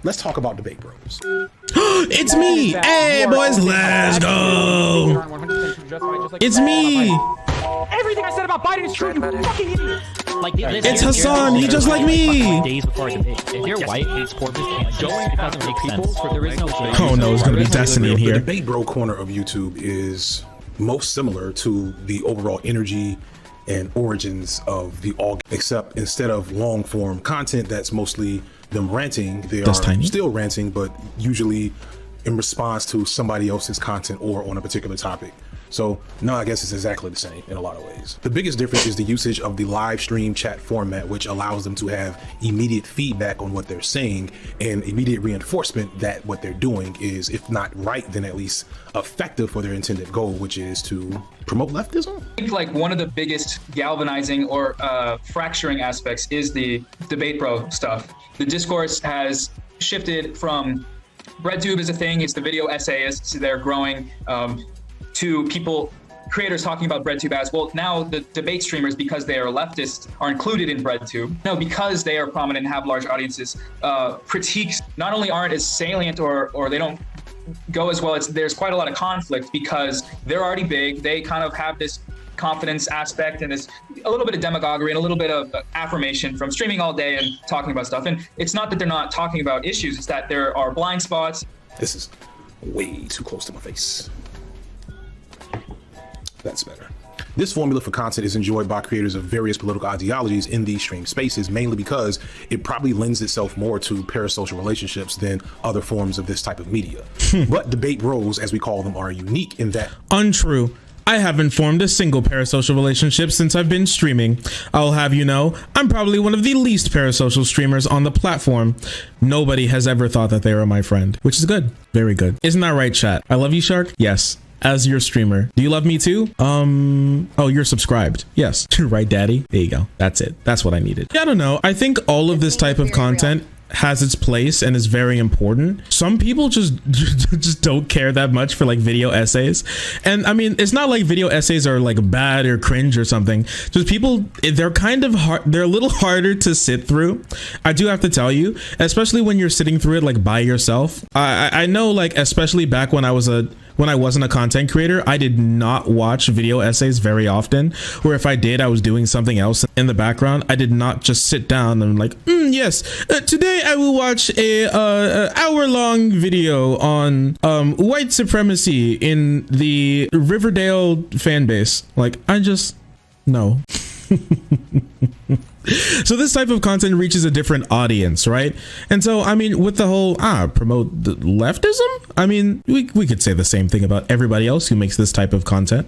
let's talk about debate bros. It's me! Hey boys, let's go! It's me! Everything I said about Biden is true, you fucking idiot! Like, it's Hassan, he just like me! Days before a debate. If you're white, it's Corpus it doesn't make sense. There is no oh no, it's gonna be Destiny in here. The debate bro corner of YouTube is most similar to the overall energy and origins of the all, except instead of long form content that's mostly them ranting, they are still ranting, but usually in response to somebody else's content or on a particular topic. So no, I guess it's exactly the same in a lot of ways. The biggest difference is the usage of the live stream chat format, which allows them to have immediate feedback on what they're saying and immediate reinforcement that what they're doing is, if not right, then at least effective for their intended goal, which is to promote leftism. I think like one of the biggest galvanizing or fracturing aspects is the debate bro stuff. The discourse has shifted from BreadTube is a thing, it's the video essayists, they're growing, to creators talking about BreadTube as, well, now the debate streamers, because they are leftists, are included in BreadTube. No, because they are prominent and have large audiences, critiques not only aren't as salient or they don't go as well, there's quite a lot of conflict because they're already big, they kind of have this confidence aspect and this a little bit of demagoguery and a little bit of affirmation from streaming all day and talking about stuff. And it's not that they're not talking about issues, it's that there are blind spots. This is way too close to my face. That's better. This formula for content is enjoyed by creators of various political ideologies in these stream spaces, mainly because it probably lends itself more to parasocial relationships than other forms of this type of media. But debate bros, as we call them, are unique in that... Untrue. I haven't formed a single parasocial relationship since I've been streaming. I'll have you know, I'm probably one of the least parasocial streamers on the platform. Nobody has ever thought that they were my friend, which is good. Very good. Isn't that right, chat? I love you, Shark. Yes. As your streamer. Do you love me too? Oh, you're subscribed. Yes. Right, daddy? There you go. That's it. That's what I needed. Yeah, I don't know. I think all of this type of content has its place and is very important. Some people just don't care that much for like video essays. And I mean, it's not like video essays are like bad or cringe or something. Just people, they're kind of hard. They're a little harder to sit through. I do have to tell you, especially when you're sitting through it like by yourself. I know, like, especially back when I wasn't a content creator, I did not watch video essays very often, or if I did, I was doing something else in the background. I did not just sit down and like, yes, today I will watch a hour-long video on white supremacy in the Riverdale fan base. Like, I just, no. So this type of content reaches a different audience, right? And so, I mean, with the whole promote the leftism, I mean, we could say the same thing about everybody else who makes this type of content.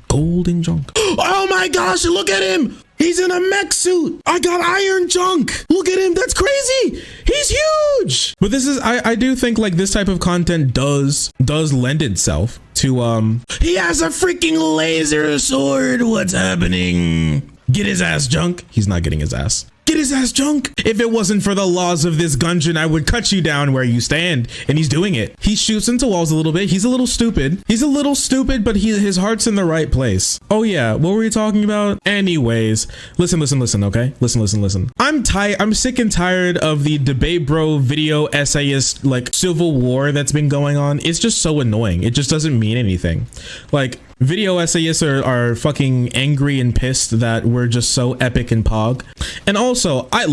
Golden junk. Oh my gosh, look at him. He's in a mech suit. I got iron junk. Look at him. That's crazy. He's huge. But this is, I do think like this type of content does lend itself to, he has a freaking laser sword. What's happening? Get his ass, junk. He's not getting his ass. Get his ass, junk. If it wasn't for the laws of this gungeon, I would cut you down where you stand. And he's doing it. He shoots into walls a little bit. He's a little stupid. He's a little stupid, but his heart's in the right place. Oh yeah, what were we talking about? Anyways, listen, okay? Listen. I'm sick and tired of the debate bro video essayist like civil war that's been going on. It's just so annoying. It just doesn't mean anything. Like, video essayists are fucking angry and pissed that we're just so epic and pog. And also, I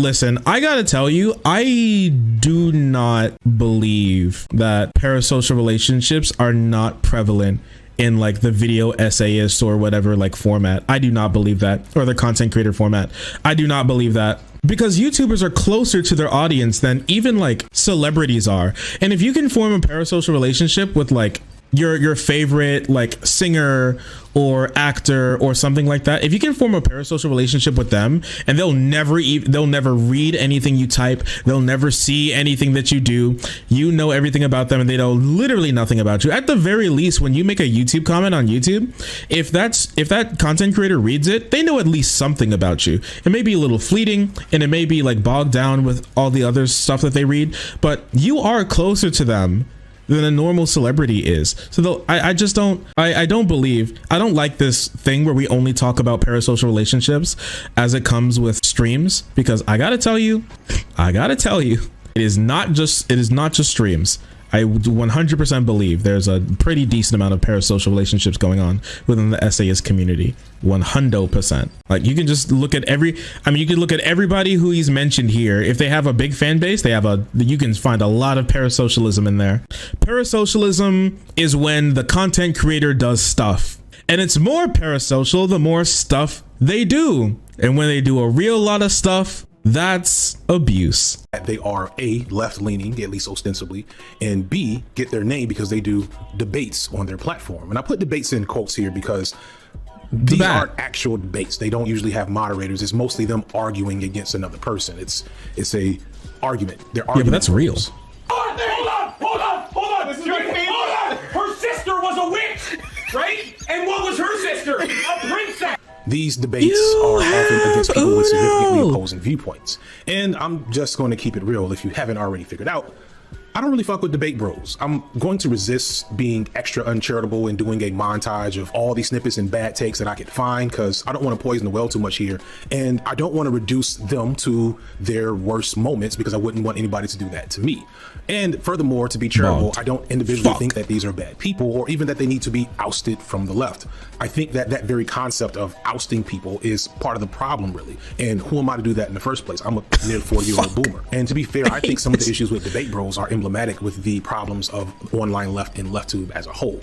gotta tell you, I do not believe that parasocial relationships are not prevalent in like the video essayist or whatever like format. I do not believe that, or the content creator format. I do not believe that. Because YouTubers are closer to their audience than even like celebrities are. And if you can form a parasocial relationship with like your favorite like singer or actor or something like that, if you can form a parasocial relationship with them and they'll never read anything you type, they'll never see anything that you do, you know everything about them and they know literally nothing about you. At the very least, when you make a YouTube comment on YouTube, if that content creator reads it, they know at least something about you. It may be a little fleeting and it may be like bogged down with all the other stuff that they read, but you are closer to them than a normal celebrity is. So I don't like this thing where we only talk about parasocial relationships as it comes with streams, because I gotta tell you, It is not just streams. I 100% believe there's a pretty decent amount of parasocial relationships going on within the essayist community. 100%. Like you can just look at you can look at everybody who he's mentioned here. If they have a big fan base, you can find a lot of parasocialism in there. Parasocialism is when the content creator does stuff, and it's more parasocial the more stuff they do. And when they do a real lot of stuff, that's abuse. They are A, left-leaning, at least ostensibly, and B, get their name because they do debates on their platform. And I put debates in quotes here because these aren't actual debates. They don't usually have moderators. It's mostly them arguing against another person. It's a argument. They're arguing. Yeah, but that's real. Hold on. This is my favorite. Hold on. Her sister was a witch, right? And what was her sister? A princess. These debates are often against people with significantly opposing viewpoints. And I'm just going to keep it real. If you haven't already figured out, I don't really fuck with debate bros. I'm going to resist being extra uncharitable and doing a montage of all these snippets and bad takes that I could find, because I don't want to poison the well too much here. And I don't want to reduce them to their worst moments, because I wouldn't want anybody to do that to me. And furthermore, to be charitable, I don't individually think that these are bad people or even that they need to be ousted from the left. I think that that very concept of ousting people is part of the problem, really. And who am I to do that in the first place? I'm a near 40-year-old boomer. And to be fair, I think some of the issues with debate bros are emblematic with the problems of online left and LeftTube as a whole.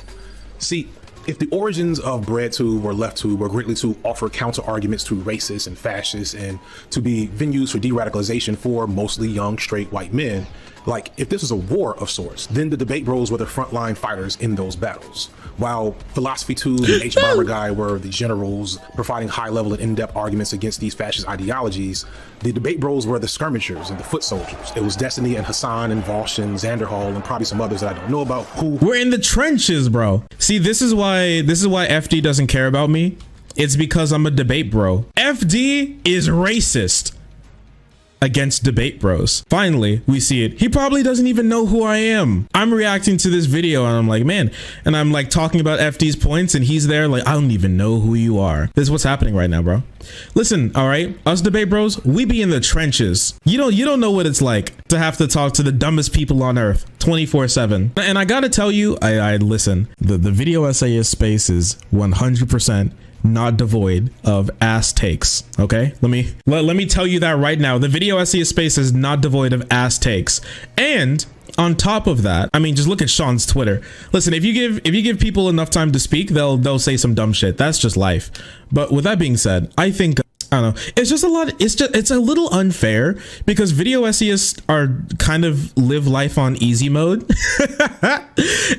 See, if the origins of BreadTube or LeftTube were greatly to offer counter arguments to racists and fascists and to be venues for de-radicalization for mostly young straight white men, like if this was a war of sorts, then the debate bros were the frontline fighters in those battles, while Philosophy Tube and H-Bomber Guy were the generals providing high-level and in-depth arguments against these fascist ideologies. The debate bros were the skirmishers and the foot soldiers. It was Destiny and Hassan and Vosh and Xanderhall and probably some others that I don't know about who we're in the trenches, bro. See, this is why FD doesn't care about me. It's because I'm a debate bro. FD is racist against debate bros. Finally, we see it. He probably doesn't even know who I am. I'm reacting to this video and I'm like, man, and I'm like talking about FD's points and he's there like, I don't even know who you are. This is what's happening right now, bro. Listen, all right, us debate bros, we be in the trenches. You don't know what it's like to have to talk to the dumbest people on earth 24/7. And I gotta tell you, I listen, the video essayist space is 100% not devoid of ass takes. Okay, let me tell you that right now. The video essayist space is not devoid of ass takes. And on top of that, I mean, just look at Sean's Twitter. Listen, if you give people enough time to speak, they'll say some dumb shit. That's just life. But with that being said, I think, I don't know, it's just a lot. It's a little unfair because video essayists are kind of live life on easy mode.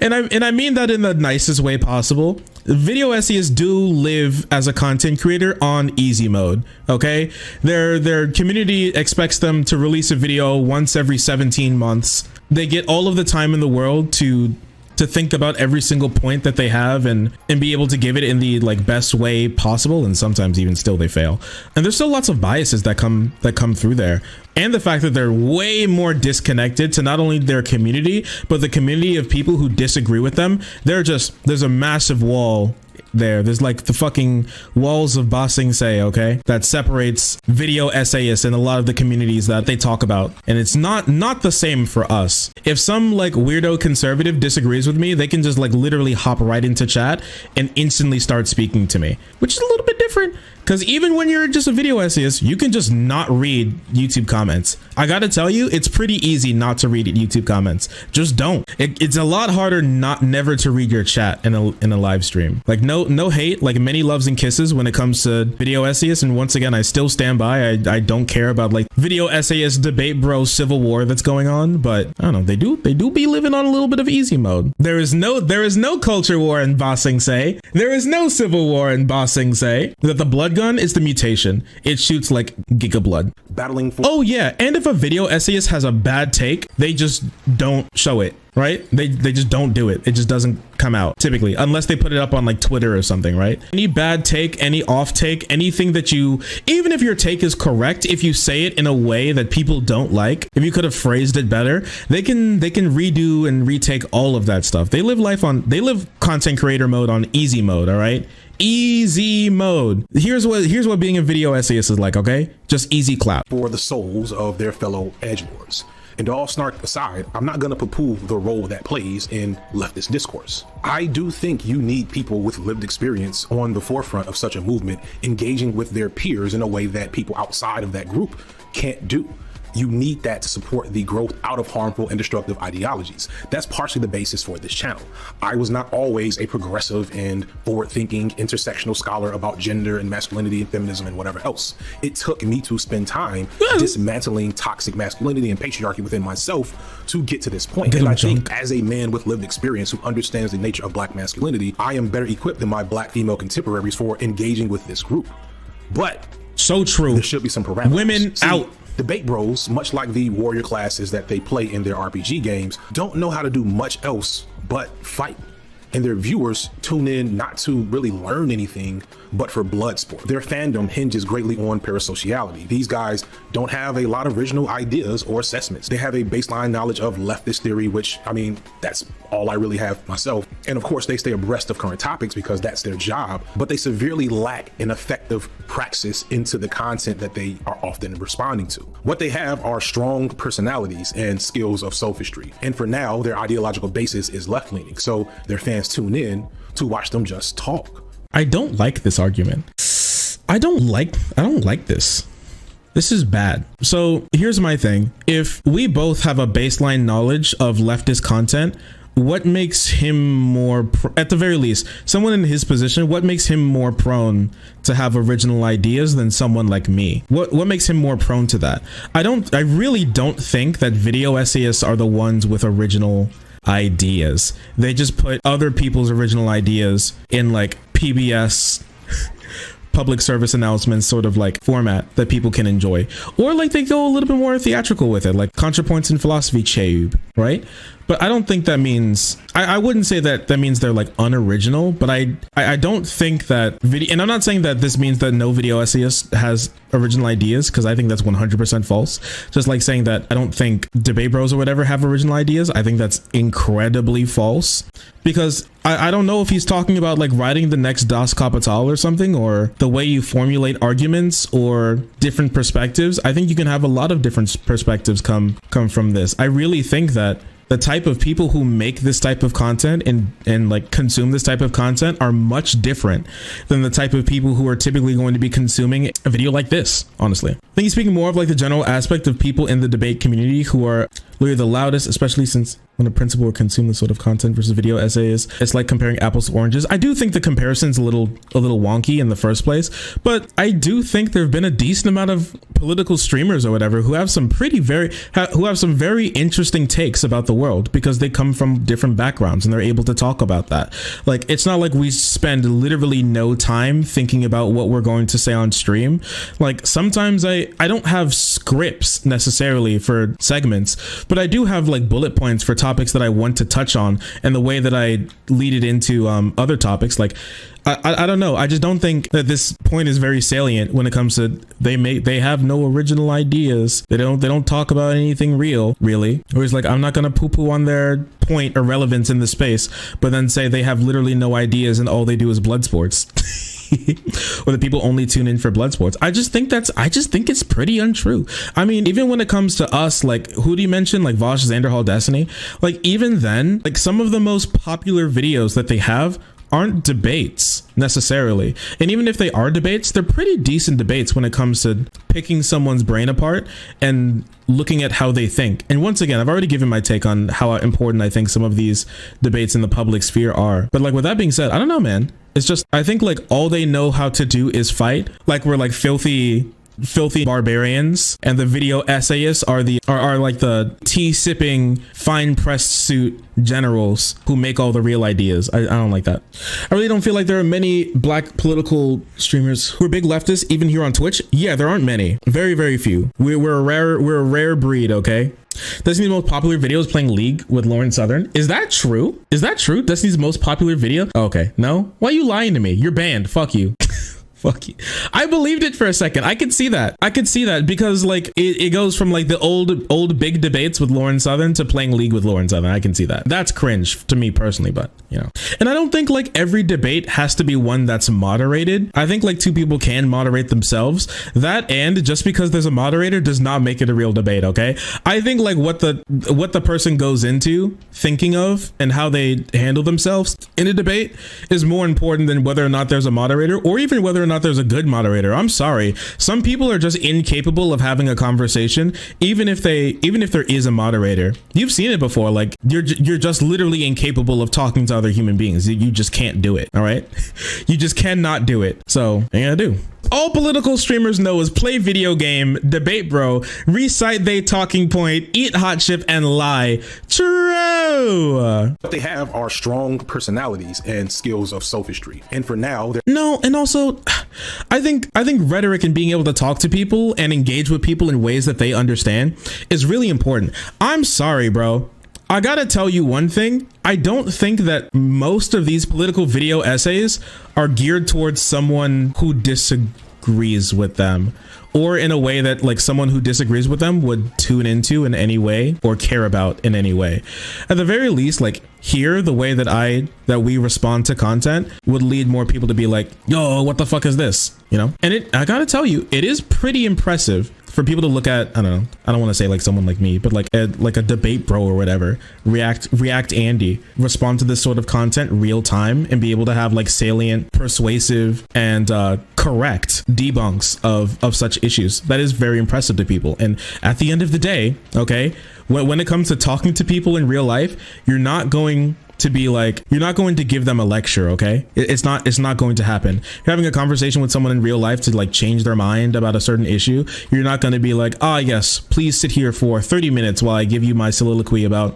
and I mean that in the nicest way possible. Video essayists do live as a content creator on easy mode. Okay, their community expects them to release a video once every 17 months. They get all of the time in the world to think about every single point that they have and be able to give it in the like best way possible, and sometimes even still they fail. And there's still lots of biases that come through there, and the fact that they're way more disconnected to not only their community but the community of people who disagree with them. There's a massive wall there. There's like the fucking walls of Ba Sing Se, okay, that separates video essayists and a lot of the communities that they talk about. And it's not the same for us. If some like weirdo conservative disagrees with me, they can just like literally hop right into chat and instantly start speaking to me, which is a little bit different. Because even when you're just a video essayist, you can just not read YouTube comments. I gotta tell you, it's pretty easy not to read YouTube comments. Just don't. It's a lot harder never to read your chat in a live stream. Like no hate, like many loves and kisses when it comes to video essayists. And once again, I still stand by. I don't care about like video essayist debate bro civil war that's going on. But I don't know, they do be living on a little bit of easy mode. There is no culture war in Ba Sing Se. There is no civil war in Ba Sing Se. That the blood gun is the mutation. It shoots like giga blood. Battling for— oh yeah, and if a video essayist has a bad take, they just don't show it, right? They just don't do it. It just doesn't come out typically, unless they put it up on like Twitter or something, right? Any bad take, any off take, anything that even if your take is correct, if you say it in a way that people don't like, if you could have phrased it better, they can redo and retake all of that stuff. They live content creator mode on easy mode, all right? Easy mode. Here's what being a video essayist is like, okay? Just easy clap. For the souls of their fellow edgelords. And all snark aside, I'm not going to poo-poo the role that plays in leftist discourse. I do think you need people with lived experience on the forefront of such a movement, engaging with their peers in a way that people outside of that group can't do. You need that to support the growth out of harmful and destructive ideologies. That's partially the basis for this channel. I was not always a progressive and forward-thinking intersectional scholar about gender and masculinity and feminism and whatever else. It took me to spend time dismantling toxic masculinity and patriarchy within myself to get to this point. And I think as a man with lived experience who understands the nature of Black masculinity, I am better equipped than my Black female contemporaries for engaging with this group. But so true. There should be some parameters. Women out. Debate bros, much like the warrior classes that they play in their RPG games, don't know how to do much else but fight. And their viewers tune in not to really learn anything, but for blood sport. Their fandom hinges greatly on parasociality. These guys don't have a lot of original ideas or assessments. They have a baseline knowledge of leftist theory, which, I mean, that's all I really have myself. And of course, they stay abreast of current topics because that's their job, but they severely lack an effective praxis into the content that they are often responding to. What they have are strong personalities and skills of sophistry. And for now, their ideological basis is left-leaning. So their fans tune in to watch them just talk. I don't like this argument. I don't like this. This is bad. So here's my thing. If we both have a baseline knowledge of leftist content, what makes him more, at the very least, someone in his position, what makes him more prone to have original ideas than someone like me? What makes him more prone to that? I really don't think that video essayists are the ones with original ideas. They just put other people's original ideas in like PBS public service announcements sort of like format that people can enjoy, or like they go a little bit more theatrical with it, like ContraPoints in Philosophy Chube, right? But I don't think that means, I wouldn't say that means they're like unoriginal, but I don't think that video, and I'm not saying that this means that no video essayist has original ideas, because I think that's 100% false. Just like saying that I don't think debate bros or whatever have original ideas. I think that's incredibly false, because I don't know if he's talking about like writing the next Das Kapital or something, or the way you formulate arguments or different perspectives. I think you can have a lot of different perspectives come from this. I really think that the type of people who make this type of content and like consume this type of content are much different than the type of people who are typically going to be consuming a video like this, honestly. I think he's speaking more of like the general aspect of people in the debate community who are literally the loudest, especially since when a principal would consume this sort of content versus video essays, it's like comparing apples to oranges. I do think the comparison's a little wonky in the first place, but I do think there have been a decent amount of political streamers or whatever who have some very interesting takes about the world, because they come from different backgrounds and they're able to talk about that. Like, it's not like we spend literally no time thinking about what we're going to say on stream. Like, sometimes I don't have scripts necessarily for segments, but I do have like bullet points for topics that I want to touch on, and the way that I lead it into other topics. Like, I don't know. I just don't think that this point is very salient when it comes to they have no original ideas. They don't talk about anything real, really. Or it's like, I'm not gonna poo-poo on their point or relevance in the space, but then say they have literally no ideas and all they do is blood sports. Or the people only tune in for blood sports. I just think it's pretty untrue. I mean, even when it comes to us, like, who do you mention? Like Vosh, Xanderhall, Destiny. Like, even then, like, some of the most popular videos that they have aren't debates necessarily. And even if they are debates, they're pretty decent debates when it comes to picking someone's brain apart and looking at how they think. And once again, I've already given my take on how important I think some of these debates in the public sphere are. But like, with that being said, I don't know, man. It's just, I think like all they know how to do is fight. Like, we're like filthy barbarians, and the video essayists are like the tea sipping, fine pressed suit generals who make all the real ideas. I don't like that. I really don't feel like there are many Black political streamers who are big leftists, even here on Twitch. Yeah, there aren't many. Very, very few. We're a rare breed, okay? Destiny's most popular video is playing League with Lauren Southern. Is that true? Is that true? Destiny's most popular video? Okay, no? Why are you lying to me? You're banned. Fuck you. Fuck you. I believed it for a second. I could see that. Because like it goes from like the old big debates with Lauren Southern to playing League with Lauren Southern. I can see that. That's cringe to me personally, but you know. And I don't think like every debate has to be one that's moderated. I think like two people can moderate themselves. That, and just because there's a moderator does not make it a real debate, okay? I think like what the person goes into thinking of and how they handle themselves in a debate is more important than whether or not there's a moderator, or even whether or not there's a good moderator. I'm sorry. Some people are just incapable of having a conversation, even if there is a moderator. You've seen it before. Like you're just literally incapable of talking to other human beings. You just can't do it. All right. You just cannot do it. So what are you gonna do? All political streamers know is play video game, debate bro, recite they talking point, eat hot chip, and lie. True. What they have are strong personalities and skills of sophistry. And for now, they're no, and also I think rhetoric and being able to talk to people and engage with people in ways that they understand is really important. I'm sorry, bro. I gotta tell you one thing. I don't think that most of these political video essays are geared towards someone who disagrees with them, or in a way that like someone who disagrees with them would tune into in any way or care about in any way. At the very least, like here, the way that we respond to content would lead more people to be like, yo, what the fuck is this? You know? And I gotta tell you, it is pretty impressive for people to look at, I don't know, I don't want to say like someone like me, but like a debate bro or whatever, react Andy, respond to this sort of content real time and be able to have like salient, persuasive, and correct debunks of such issues. That is very impressive to people. And at the end of the day, okay, when it comes to talking to people in real life, you're not going to give them a lecture, okay? It's not going to happen. You're having a conversation with someone in real life to like change their mind about a certain issue. You're not going to be like, yes, please sit here for 30 minutes while I give you my soliloquy about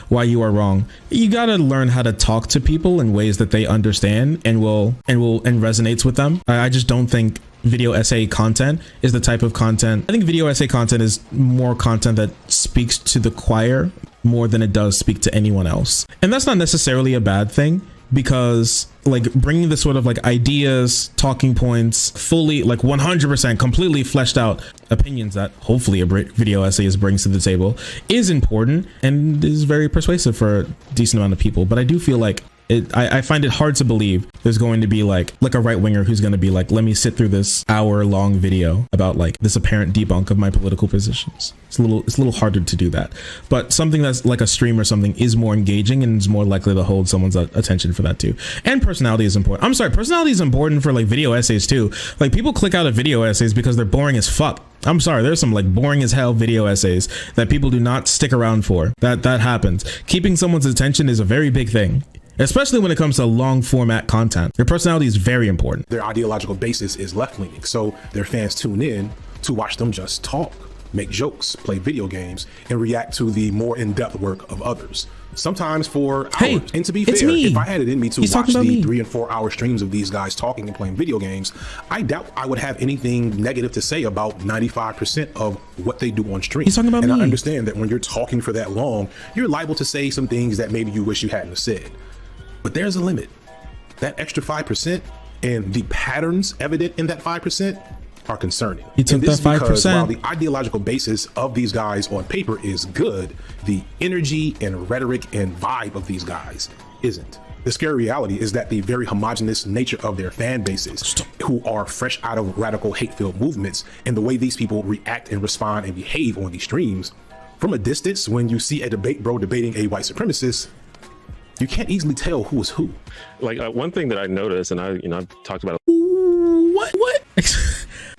why you are wrong. You got to learn how to talk to people in ways that they understand and resonates with them. I just don't think video essay content is the type of content. I think video essay content is more content that speaks to the choir more than it does speak to anyone else. And that's not necessarily a bad thing, because like bringing the sort of like ideas, talking points, fully like 100% completely fleshed out opinions that hopefully a video essayist brings to the table is important and is very persuasive for a decent amount of people. But I do feel like I find it hard to believe there's going to be like a right winger who's going to be like, let me sit through this hour-long video about like this apparent debunk of my political positions. It's a little harder to do that. But something that's like a stream or something is more engaging and is more likely to hold someone's attention for that too. And personality is important. I'm sorry, personality is important for like video essays too. Like people click out of video essays because they're boring as fuck. I'm sorry, there's some like boring as hell video essays that people do not stick around for. That happens. Keeping someone's attention is a very big thing, especially when it comes to long format content. Your personality is very important. Their ideological basis is left-leaning, so their fans tune in to watch them just talk, make jokes, play video games, and react to the more in-depth work of others. Sometimes for hours. Hey, and to be it's fair, me. if I had it in me to He's watch talking the about me. 3 and 4 hour streams of these guys talking and playing video games, I doubt I would have anything negative to say about 95% of what they do on stream. He's talking about and me. I understand that when you're talking for that long, you're liable to say some things that maybe you wish you hadn't have said. But there's a limit. That extra 5% and the patterns evident in that 5% are concerning. You took And this that is because 5%. while the ideological basis of these guys on paper is good, the energy and rhetoric and vibe of these guys isn't. The scary reality is that the very homogenous nature of their fan bases, who are fresh out of radical hate-filled movements, and the way these people react and respond and behave on these streams, from a distance, when you see a debate bro debating a white supremacist, you can't easily tell who is who. Like one thing that I noticed, and I've talked about. What?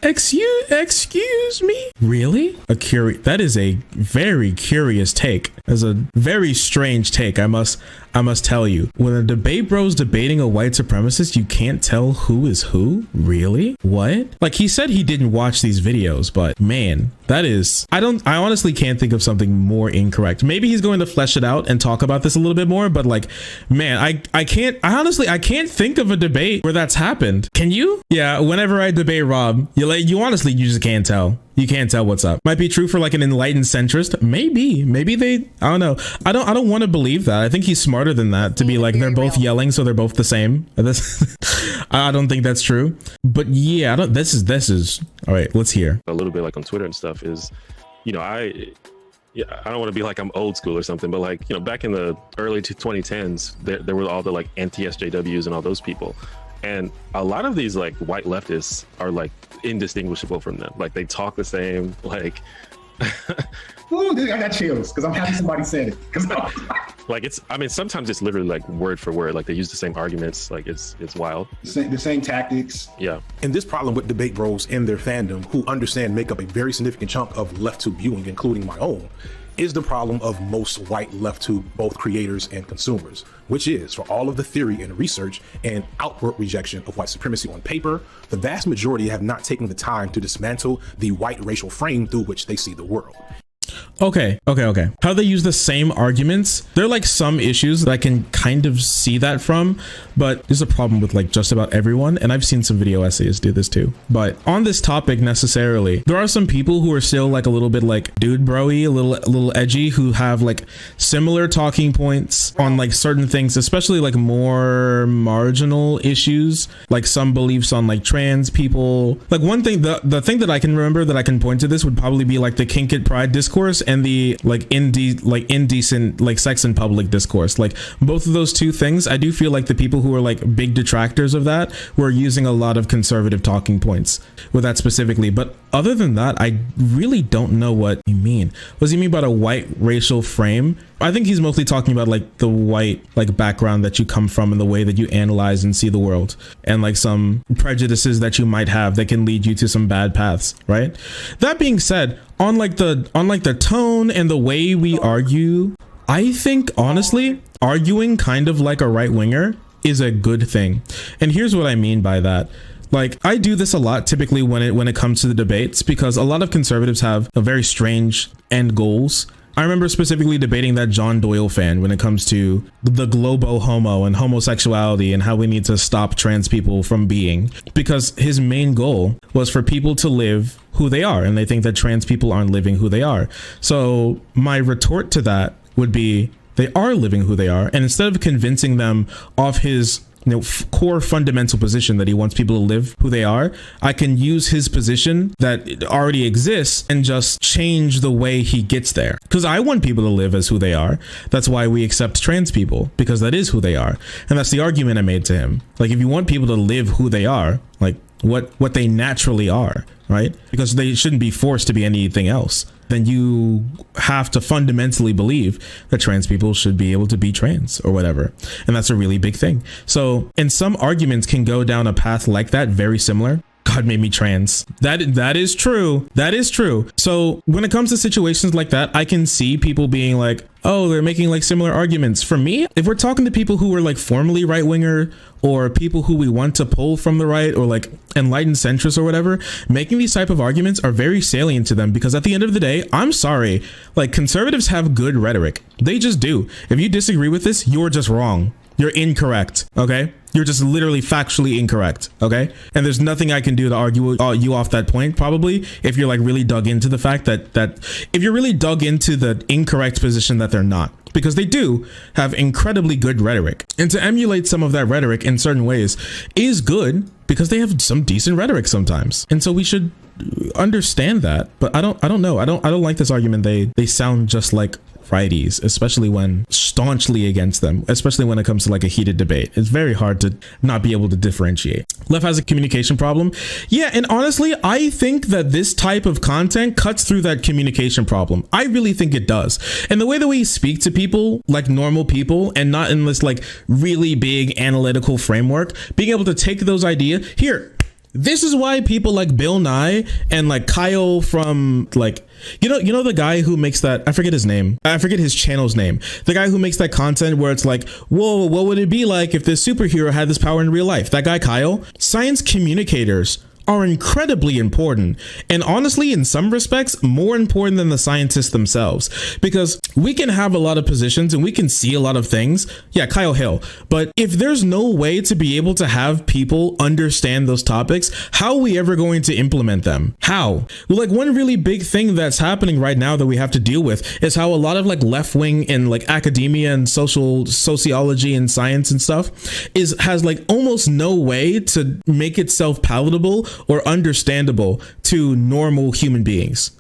Excuse me? Really? That is a very curious take. That's a very strange take. I must tell you. When a debate bro's debating a white supremacist, you can't tell who is who? Really? What? Like he said he didn't watch these videos, but man, that is, I honestly can't think of something more incorrect. Maybe he's going to flesh it out and talk about this a little bit more, but like, man, I can't think of a debate where that's happened. Can you? Yeah, whenever I debate Rob, you just can't tell. You can't tell what's up. Might be true for like an enlightened centrist. Maybe they, I don't know. I don't want to believe that. I think he's smarter than that to be like, they're both yelling, so they're both the same. I don't think that's true. But yeah, this is all right. Let's hear a little bit like on Twitter and stuff is, you know, I don't want to be like I'm old school or something, but like, you know, back in the early 2010s, there were all the like anti-SJWs and all those people. And a lot of these like white leftists are like indistinguishable from them. Like they talk the same, like. Ooh, I got chills because I'm happy somebody said it. Like it's, I mean, sometimes it's literally like word for word, like they use the same arguments. Like it's wild. The same tactics. Yeah. And this problem with debate bros and their fandom, who understand make up a very significant chunk of left tube viewing, including my own, is the problem of most white left tube, both creators and consumers, which is for all of the theory and research and outward rejection of white supremacy on paper, the vast majority have not taken the time to dismantle the white racial frame through which they see the world. Okay. How they use the same arguments. There are like some issues that I can kind of see that from, but there's a problem with like just about everyone. And I've seen some video essayists do this too. But on this topic necessarily, there are some people who are still like a little bit like dude bro-y, a little edgy, who have like similar talking points on like certain things, especially like more marginal issues, like some beliefs on like trans people. Like one thing, the thing that I can remember that I can point to this would probably be like the kink it pride discourse and the like indecent like sex in public discourse. Like both of those two things, I do feel like the people who are like big detractors of that were using a lot of conservative talking points with that specifically. But other than that, I really don't know what you mean. What does he mean about a white racial frame? I think he's mostly talking about like the white like background that you come from and the way that you analyze and see the world, and like some prejudices that you might have that can lead you to some bad paths, right? That being said, on like the tone and the way we argue, I think honestly arguing kind of like a right winger is a good thing. And here's what I mean by that. Like I do this a lot typically when it comes to the debates, because a lot of conservatives have a very strange end goals. I remember specifically debating that John Doyle fan when it comes to the globo homo and homosexuality and how we need to stop trans people from being, because his main goal was for people to live who they are, and they think that trans people aren't living who they are. So my retort to that would be they are living who they are, and instead of convincing them of his core fundamental position that he wants people to live who they are, I can use his position that already exists and just change the way he gets there. Because I want people to live as who they are. That's why we accept trans people, because that is who they are. And that's the argument I made to him. Like, if you want people to live who they are, like what they naturally are, right? Because they shouldn't be forced to be anything else. Then you have to fundamentally believe that trans people should be able to be trans or whatever. And that's a really big thing. So, and some arguments can go down a path like that, very similar. God made me trans. That is true. That is true. So when it comes to situations like that, I can see people being like, oh, they're making like similar arguments. For me, if we're talking to people who are like formerly right winger, or people who we want to pull from the right, or like enlightened centrists or whatever, making these type of arguments are very salient to them, because at the end of the day, I'm sorry, like conservatives have good rhetoric. They just do. If you disagree with this, you're just wrong. You're incorrect. Okay. You're just literally factually incorrect. Okay. And there's nothing I can do to argue you off that point, probably, if you're like really dug into the fact that if you're really dug into the incorrect position that they're not, because they do have incredibly good rhetoric, and to emulate some of that rhetoric in certain ways is good, because they have some decent rhetoric sometimes. And so we should understand that. But I don't know. I don't like this argument. They sound just like righties, especially when staunchly against them, especially when it comes to like a heated debate. It's very hard to not be able to differentiate. Left has a communication problem. Yeah, and honestly, I think that this type of content cuts through that communication problem. I really think it does. And the way that we speak to people like normal people, and not in this like really big analytical framework, being able to take those ideas here. This is why people like Bill Nye and like Kyle from like, you know the guy who makes that, I forget his name. I forget his channel's name. The guy who makes that content where it's like, whoa, what would it be like if this superhero had this power in real life? That guy, Kyle. Science communicators are incredibly important. And honestly, in some respects, more important than the scientists themselves, because we can have a lot of positions and we can see a lot of things. Yeah, Kyle Hill. But if there's no way to be able to have people understand those topics, how are we ever going to implement them? How? Well, like one really big thing that's happening right now that we have to deal with is how a lot of like left wing and like academia and sociology and science and stuff has like almost no way to make itself palatable or understandable to normal human beings.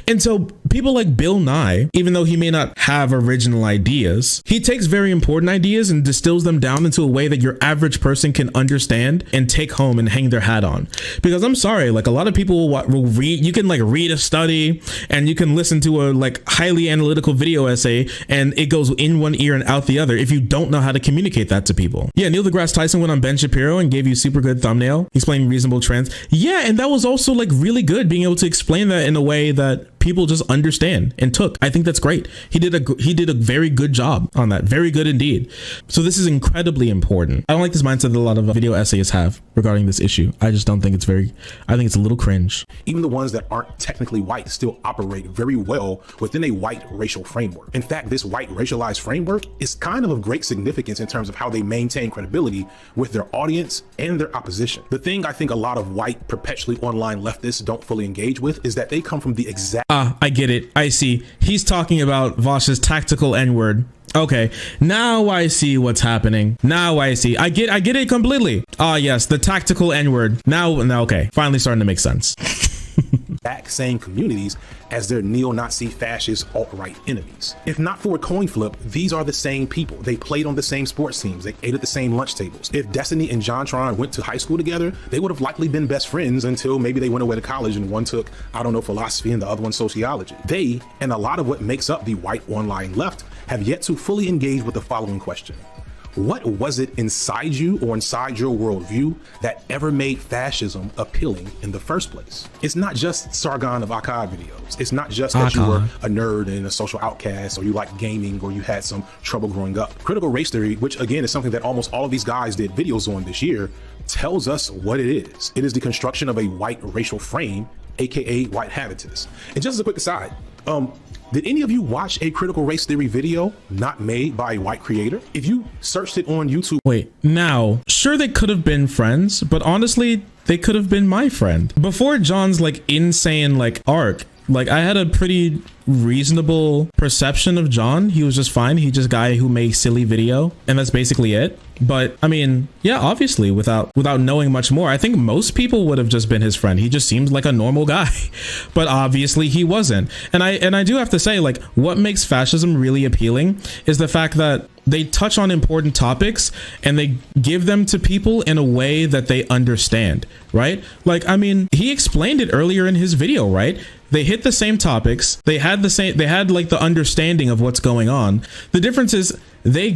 And so people like Bill Nye, even though he may not have original ideas, he takes very important ideas and distills them down into a way that your average person can understand and take home and hang their hat on. Because I'm sorry, like a lot of people will read, you can like read a study and you can listen to a like highly analytical video essay and it goes in one ear and out the other if you don't know how to communicate that to people. Yeah, Neil deGrasse Tyson went on Ben Shapiro and gave you super good thumbnail explaining reasonable trends. Yeah, and that was also like really good, being able to explain that in a way that people just understand and took. I think that's great. He did a very good job on that. Very good indeed. So this is incredibly important. I don't like this mindset that a lot of video essayists have regarding this issue. I just don't think it's I think it's a little cringe. Even the ones that aren't technically white still operate very well within a white racial framework. In fact, this white racialized framework is kind of great significance in terms of how they maintain credibility with their audience and their opposition. The thing I think a lot of white perpetually online leftists don't fully engage with is that they come from the exact I get it. I see. He's talking about Vosh's tactical N-word. Okay, now I see what's happening. Now I see. I get it completely. Ah, yes, the tactical N-word. Now, okay, finally starting to make sense. back same communities as their neo-Nazi fascist alt-right enemies. If not for a coin flip, these are the same people. They played on the same sports teams. They ate at the same lunch tables. If Destiny and JonTron went to high school together, they would have likely been best friends until maybe they went away to college and one took, I don't know, philosophy and the other one sociology. They, and a lot of what makes up the white online left, have yet to fully engage with the following question. What was it inside you or inside your worldview that ever made fascism appealing in the first place? It's not just Sargon of Akkad videos. It's not just that you were a nerd and a social outcast, or you like gaming, or you had some trouble growing up. Critical race theory, which again is something that almost all of these guys did videos on this year, tells us what it is. It is the construction of a white racial frame, aka white habitus. And just as a quick aside, did any of you watch a critical race theory video not made by a white creator? If you searched it on YouTube. Wait, now, sure they could have been friends, but honestly, they could have been my friend. Before John's like insane like arc, like I had a pretty reasonable perception of John. He was just fine. He's just a guy who makes silly video, and that's basically it. But I mean, yeah, obviously without knowing much more, I think most people would have just been his friend. He just seems like a normal guy, but obviously he wasn't. And I do have to say, like, what makes fascism really appealing is the fact that they touch on important topics and they give them to people in a way that they understand, right? Like, I mean, he explained it earlier in his video, right? They hit the same topics. They had like the understanding of what's going on. The difference is they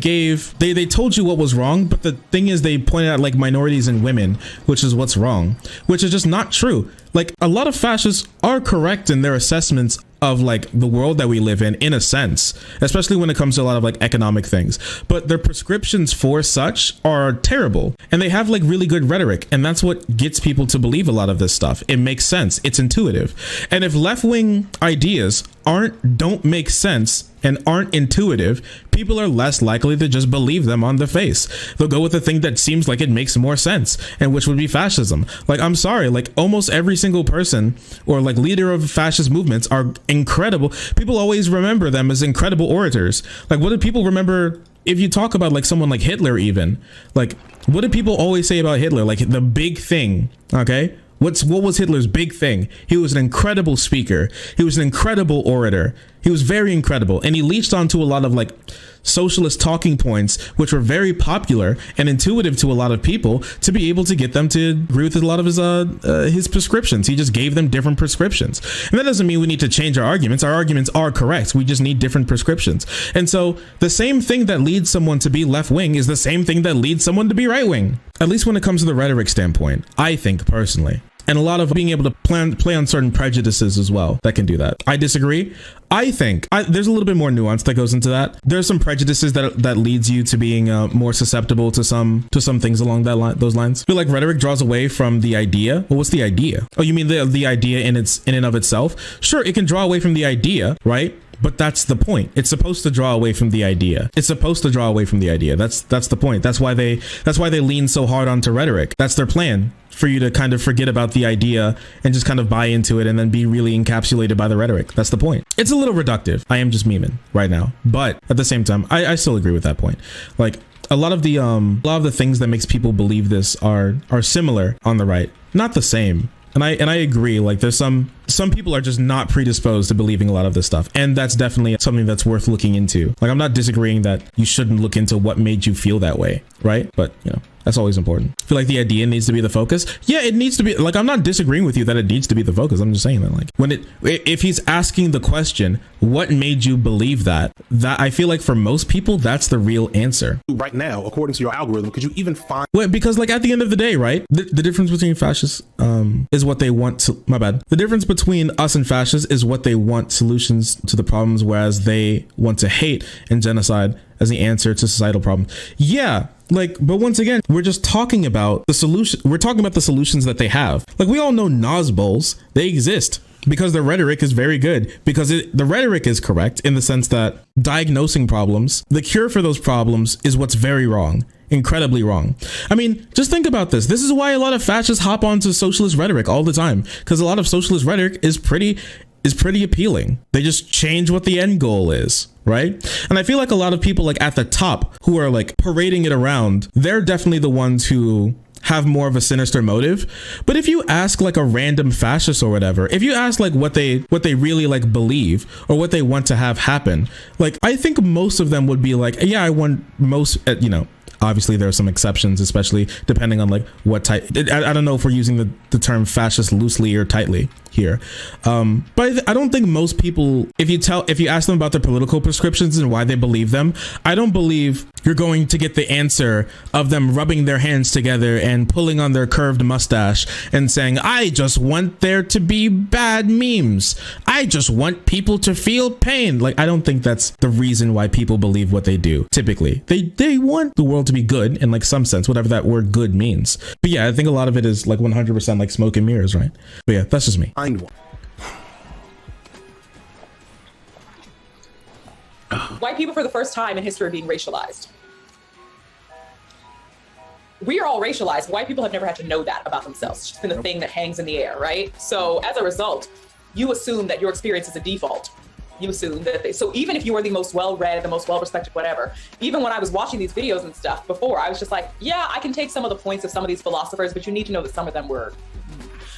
told you what was wrong, but the thing is they pointed out like minorities and women, which is what's wrong, which is just not true. Like, a lot of fascists are correct in their assessments of like the world that we live in a sense, especially when it comes to a lot of like economic things, but their prescriptions for such are terrible, and they have like really good rhetoric, and that's what gets people to believe a lot of this stuff. It makes sense. It's intuitive. And if left-wing ideas don't make sense and aren't intuitive, people are less likely to just believe them on the face. They'll go with the thing that seems like it makes more sense, and which would be fascism. Like, I'm sorry, like almost every single person or like leader of fascist movements are incredible. People always remember them as incredible orators. Like, what do people remember if you talk about like someone like Hitler even? Like, what do people always say about Hitler? Like, the big thing, okay? What was Hitler's big thing? He was an incredible speaker. He was an incredible orator. He was very incredible. And he leached onto a lot of like socialist talking points, which were very popular and intuitive to a lot of people, to be able to get them to agree with a lot of his prescriptions. He just gave them different prescriptions. And that doesn't mean we need to change our arguments. Our arguments are correct. We just need different prescriptions. And so the same thing that leads someone to be left wing is the same thing that leads someone to be right wing, at least when it comes to the rhetoric standpoint, I think personally. and a lot of being able to play on certain prejudices as well that can do that. I disagree. I think there's a little bit more nuance that goes into that. There's some prejudices that leads you to being more susceptible to some things along those lines. I feel like rhetoric draws away from the idea. Well, what's the idea? Oh, you mean the idea in and of itself? Sure, it can draw away from the idea, right? But that's the point. It's supposed to draw away from the idea. That's the point. That's why they lean so hard onto rhetoric. That's their plan, for you to kind of forget about the idea and just kind of buy into it and then be really encapsulated by the rhetoric. That's the point. It's a little reductive. I am just memeing right now, but at the same time, I still agree with that point. Like a lot of the things that makes people believe this are similar on the right, not the same. And I agree, like there's some people are just not predisposed to believing a lot of this stuff. And that's definitely something that's worth looking into. Like I'm not disagreeing that you shouldn't look into what made you feel that way, right? But you know, that's always important. I feel like the idea needs to be the focus. Yeah, it needs to be. Like I'm not disagreeing with you that it needs to be the focus. I'm just saying that like if he's asking the question, what made you believe that I feel like for most people, that's the real answer. Right now, according to your algorithm, could you even find... Well, because like at the end of the day, right? The difference between fascists is what they want to... My bad. The difference between us and fascists is what they want solutions to the problems, whereas they want to hate and genocide as the answer to societal problems. Yeah. Like, but once again, we're just talking about the solution. We're talking about the solutions that they have. Like we all know Nosballs, they exist because the rhetoric is very good, because the rhetoric is correct in the sense that diagnosing problems, the cure for those problems is what's very wrong. Incredibly wrong. I mean, just think about this. This is why a lot of fascists hop onto socialist rhetoric all the time, because a lot of socialist rhetoric is pretty appealing. They just change what the end goal is, right? And I feel like a lot of people like at the top who are like parading it around, they're definitely the ones who have more of a sinister motive. But if you ask like a random fascist or whatever, if you ask like what they really like believe or what they want to have happen, like I think most of them would be like, yeah, I want most, you know, obviously there are some exceptions, especially depending on like what type. I don't know if we're using the term fascist loosely or tightly here, but I don't think most people, if you ask them about their political prescriptions and why they believe them, I don't believe you're going to get the answer of them rubbing their hands together and pulling on their curved mustache and saying, I just want there to be bad memes. I just want people to feel pain. Like, I don't think that's the reason why people believe what they do. Typically, they want the world to be good in like some sense, whatever that word good means. But yeah, I think a lot of it is like 100% like smoke and mirrors, right? But yeah, that's just me. White people for the first time in history are being racialized. We are all racialized. White people have never had to know that about themselves. It's just been a thing that hangs in the air, right? So as a result, you assume that your experience is a default. You assume that so even if you are the most well-read, the most well-respected, whatever, even when I was watching these videos and stuff before, I was just like, yeah, I can take some of the points of some of these philosophers, but you need to know that some of them were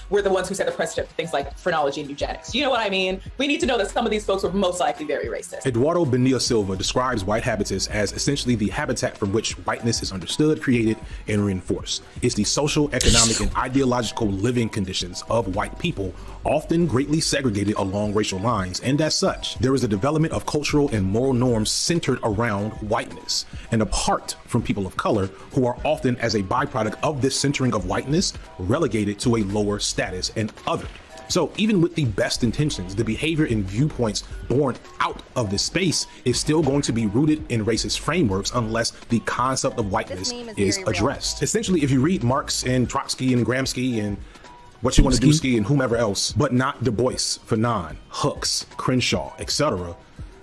the ones who set the precedent for things like phrenology and eugenics. You know what I mean? We need to know that some of these folks were most likely very racist. Eduardo Bonilla Silva describes white habitus as essentially the habitat from which whiteness is understood, created, and reinforced. It's the social, economic, and ideological living conditions of white people, often greatly segregated along racial lines, and as such, there is a development of cultural and moral norms centered around whiteness and apart from people of color, who are often, as a byproduct of this centering of whiteness, relegated to a lower status and othered. So even with the best intentions, the behavior and viewpoints born out of this space is still going to be rooted in racist frameworks unless the concept of whiteness is addressed. Essentially, if you read Marx and Trotsky and Gramsci and what you want to do ski and whomever else, but not Du Bois, Fanon, Hooks, Crenshaw, etc.,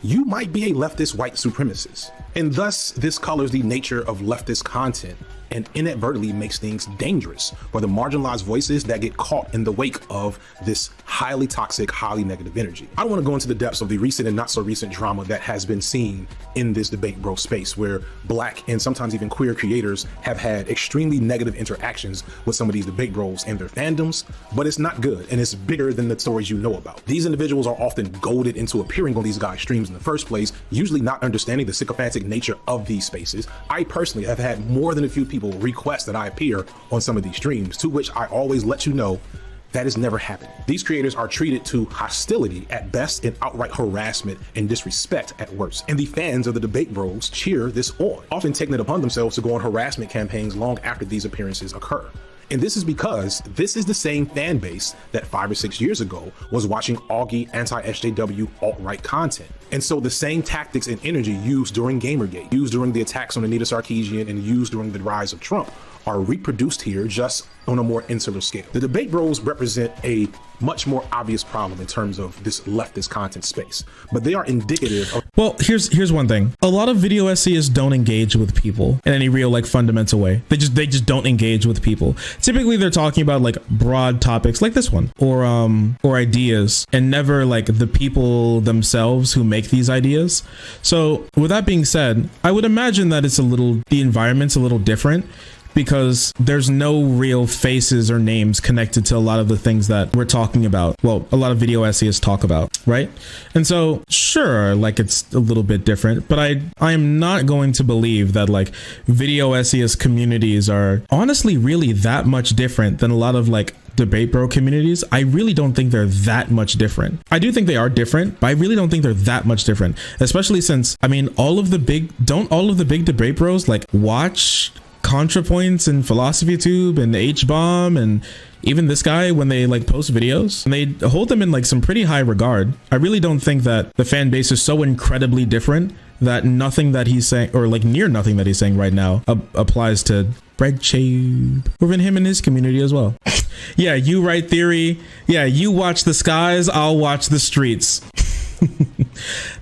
you might be a leftist white supremacist. And thus, this colors the nature of leftist content and inadvertently makes things dangerous for the marginalized voices that get caught in the wake of this highly toxic, highly negative energy. I don't want to go into the depths of the recent and not so recent drama that has been seen in this debate bro space, where Black and sometimes even queer creators have had extremely negative interactions with some of these debate bros and their fandoms, but it's not good and it's bigger than the stories you know about. These individuals are often goaded into appearing on these guys' streams in the first place, usually not understanding the sycophantic nature of these spaces. I personally have had more than a few people request that I appear on some of these streams, to which I always let you know that is never happening. These creators are treated to hostility at best and outright harassment and disrespect at worst. And the fans of the debate bros cheer this on, often taking it upon themselves to go on harassment campaigns long after these appearances occur. And this is because this is the same fan base that 5 or 6 years ago was watching Augie anti-SJW alt-right content. And so the same tactics and energy used during Gamergate, used during the attacks on Anita Sarkeesian, and used during the rise of Trump are reproduced here, just on a more insular scale. The debate bros represent a much more obvious problem in terms of this leftist content space, but they are indicative of— Well, here's one thing. A lot of video essayists don't engage with people in any real like fundamental way. They just don't engage with people. Typically they're talking about like broad topics like this one, or ideas, and never like the people themselves who make these ideas. So with that being said, I would imagine that the environment's a little different, because there's no real faces or names connected to a lot of the things that we're talking about. Well, a lot of video essayists talk about, right? And so sure, like it's a little bit different, but I am not going to believe that like video essayist communities are honestly really that much different than a lot of like debate bro communities. I really don't think they're that much different. I do think they are different, but I really don't think they're that much different, especially since, I mean, all of the big debate bros like watch ContraPoints and PhilosophyTube and H-Bomb and even this guy when they like post videos, and they hold them in like some pretty high regard. I really don't think that the fan base is so incredibly different that nothing that he's saying, or like near nothing that he's saying right now, applies to BreadChabe, or even him and his community as well. Yeah, you write theory. Yeah, you watch the skies, I'll watch the streets.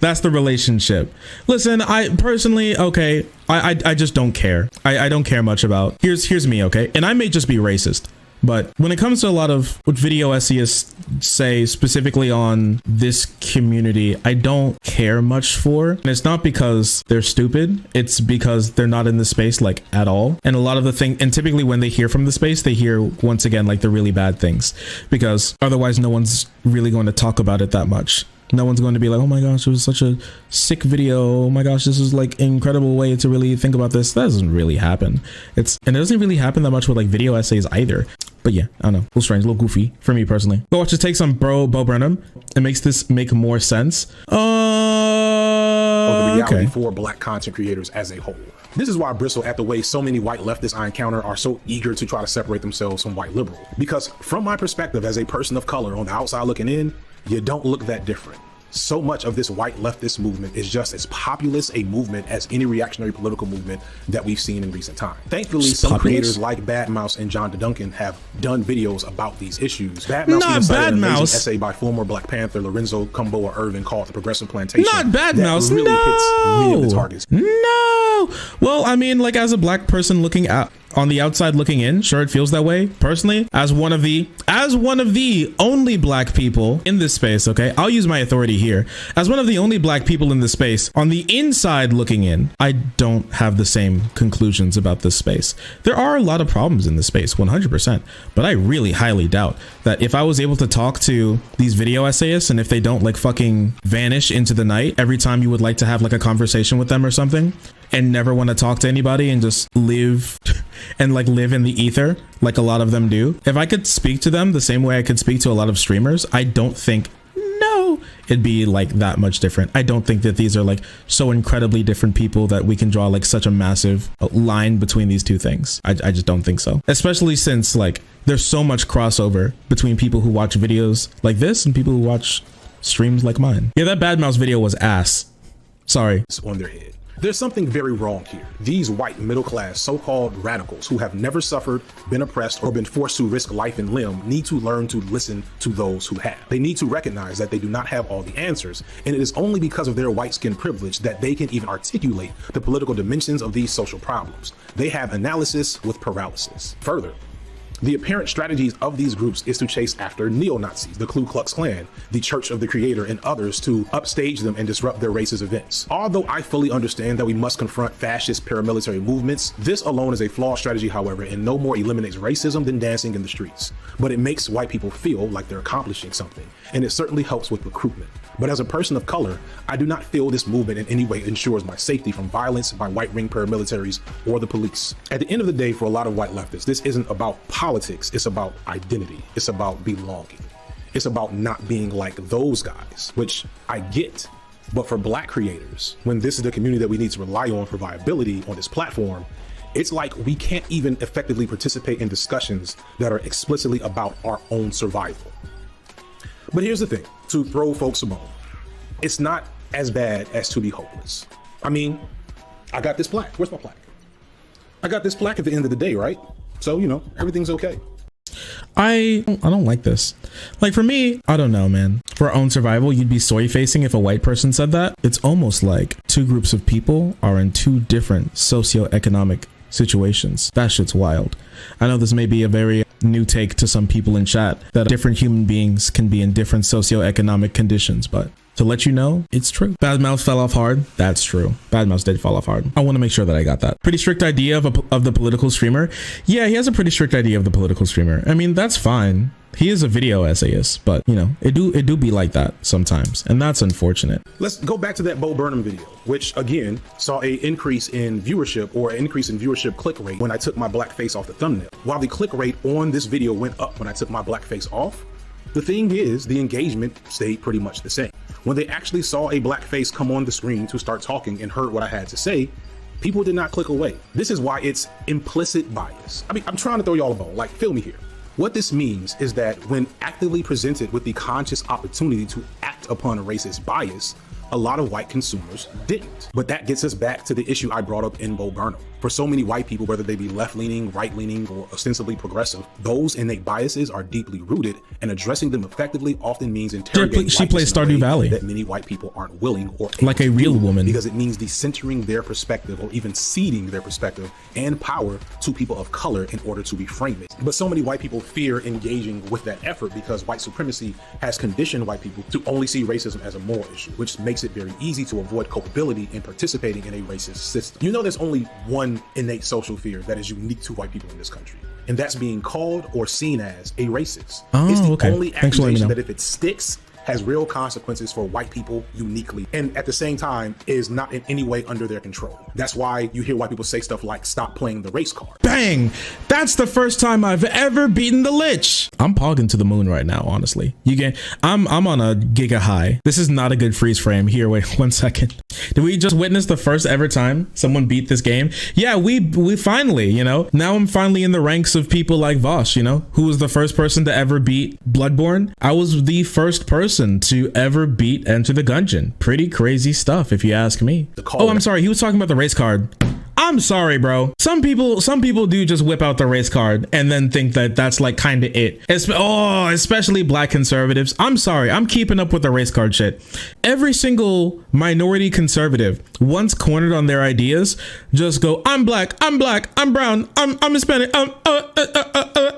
That's the relationship. Listen, I personally, okay, I just don't care. I don't care much about, here's me, okay? And I may just be racist, but when it comes to a lot of what video essayists say specifically on this community, I don't care much for. And it's not because they're stupid, it's because they're not in the space like at all. And a lot of the thing, and typically when they hear from the space, they hear once again like the really bad things, because otherwise no one's really going to talk about it that much. No one's going to be like, oh my gosh, it was such a sick video. Oh my gosh, this is like an incredible way to really think about this. That doesn't really happen. And it doesn't really happen that much with like video essays either. But yeah, I don't know, a little strange, a little goofy for me personally. Go watch his takes on Bo Burnham. It makes this make more sense. The reality for black content creators as a whole. This is why I bristle at the way so many white leftists I encounter are so eager to try to separate themselves from white liberal. Because from my perspective as a person of color on the outside looking in, you don't look that different. So much of this white leftist movement is just as populist a movement as any reactionary political movement that we've seen in recent time. Thankfully, some creators like Badmouth and John Duncan have done videos about these issues. Badmouth even cited an amazing essay by former Black Panther Lorenzo Kumboa Irvin called The Progressive Plantation. Not Badmouth, really hits many of the targets. No. Well, I mean, like as a black person looking out on the outside looking in, sure, it feels that way. Personally, as one of the only black people in this space, okay, I'll use my authority here. As one of the only black people in this space, on the inside looking in, I don't have the same conclusions about this space. There are a lot of problems in this space, 100%, but I really highly doubt that if I was able to talk to these video essayists, and if they don't like fucking vanish into the night every time you would like to have like a conversation with them or something, and never want to talk to anybody and just live and like live in the ether like a lot of them do. If I could speak to them the same way I could speak to a lot of streamers, I don't think, no, it'd be like that much different. I don't think that these are like so incredibly different people that we can draw like such a massive line between these two things. I just don't think so. Especially since like there's so much crossover between people who watch videos like this and people who watch streams like mine. Yeah, that Badmouth video was ass. Sorry. It's on their head. There's something very wrong here. These white middle-class so-called radicals who have never suffered, been oppressed, or been forced to risk life and limb need to learn to listen to those who have. They need to recognize that they do not have all the answers, and it is only because of their white skin privilege that they can even articulate the political dimensions of these social problems. They have analysis with paralysis. Further, the apparent strategies of these groups is to chase after neo-Nazis, the Ku Klux Klan, the Church of the Creator, and others to upstage them and disrupt their racist events. Although I fully understand that we must confront fascist paramilitary movements, this alone is a flawed strategy, however, and no more eliminates racism than dancing in the streets. But it makes white people feel like they're accomplishing something, and it certainly helps with recruitment. But as a person of color, I do not feel this movement in any way ensures my safety from violence by white ring paramilitaries or the police. At the end of the day, for a lot of white leftists, this isn't about politics, it's about identity. It's about belonging. It's about not being like those guys, which I get. But for black creators, when this is the community that we need to rely on for viability on this platform, It's like we can't even effectively participate in discussions that are explicitly about our own survival. But here's the thing, to throw folks a bone, it's not as bad as to be hopeless. I mean, I got this plaque. Where's my plaque? I got this plaque at the end of the day, right? So, you know, everything's okay. I don't like this. Like, for me, I don't know, man. For our own survival, you'd be soy facing if a white person said that. It's almost like two groups of people are in two different socioeconomic situations. That shit's wild. I know this may be a very new take to some people in chat, that different human beings can be in different socioeconomic conditions, but to let you know, it's true. Badmouth fell off hard. That's true. Badmouth did fall off hard. I want to make sure that I got that. Pretty strict idea of the political streamer. Yeah, he has a pretty strict idea of the political streamer. I mean, that's fine. He is a video essayist, but you know, it do be like that sometimes, and that's unfortunate. Let's go back to that Bo Burnham video, which again saw an increase in viewership, or an increase in viewership click rate when I took my black face off the thumbnail. While the click rate on this video went up when I took my black face off, the thing is, the engagement stayed pretty much the same. When they actually saw a black face come on the screen to start talking and heard what I had to say, people did not click away. This is why it's implicit bias. I mean, I'm trying to throw y'all a bone, like, feel me here. What this means is that when actively presented with the conscious opportunity to act upon a racist bias, a lot of white consumers didn't. But that gets us back to the issue I brought up in Bo Burnham. For so many white people, whether they be left-leaning, right-leaning, or ostensibly progressive, those innate biases are deeply rooted, and addressing them effectively often means interrogating she plays Stardew Valley that many white people aren't willing or like a real woman, because it means decentering their perspective, or even ceding their perspective and power to people of color in order to reframe it. But so many white people fear engaging with that effort because white supremacy has conditioned white people to only see racism as a moral issue, which makes it very easy to avoid culpability in participating in a racist system. You know, there's only one innate social fear that is unique to white people in this country, and that's being called or seen as a racist. It's the only accusation that, if it sticks, has real consequences for white people uniquely, and at the same time is not in any way under their control. That's why you hear white people say stuff like, stop playing the race card. Bang! That's the first time I've ever beaten the Lich. I'm pogging to the moon right now, honestly. I'm on a giga high. This is not a good freeze frame. Here, wait 1 second. Did we just witness the first ever time someone beat this game? Yeah, we finally, you know, now I'm finally in the ranks of people like Vosh, you know, who was the first person to ever beat Bloodborne. I was the first person to ever beat Enter the Gungeon. Pretty crazy stuff, if you ask me. Oh, I'm sorry. He was talking about the race card. I'm sorry, bro. Some people do just whip out the race card and then think that that's like kind of it. Especially black conservatives. I'm sorry. I'm keeping up with the race card shit. Every single minority conservative, once cornered on their ideas, just go, I'm black, I'm brown, I'm Hispanic,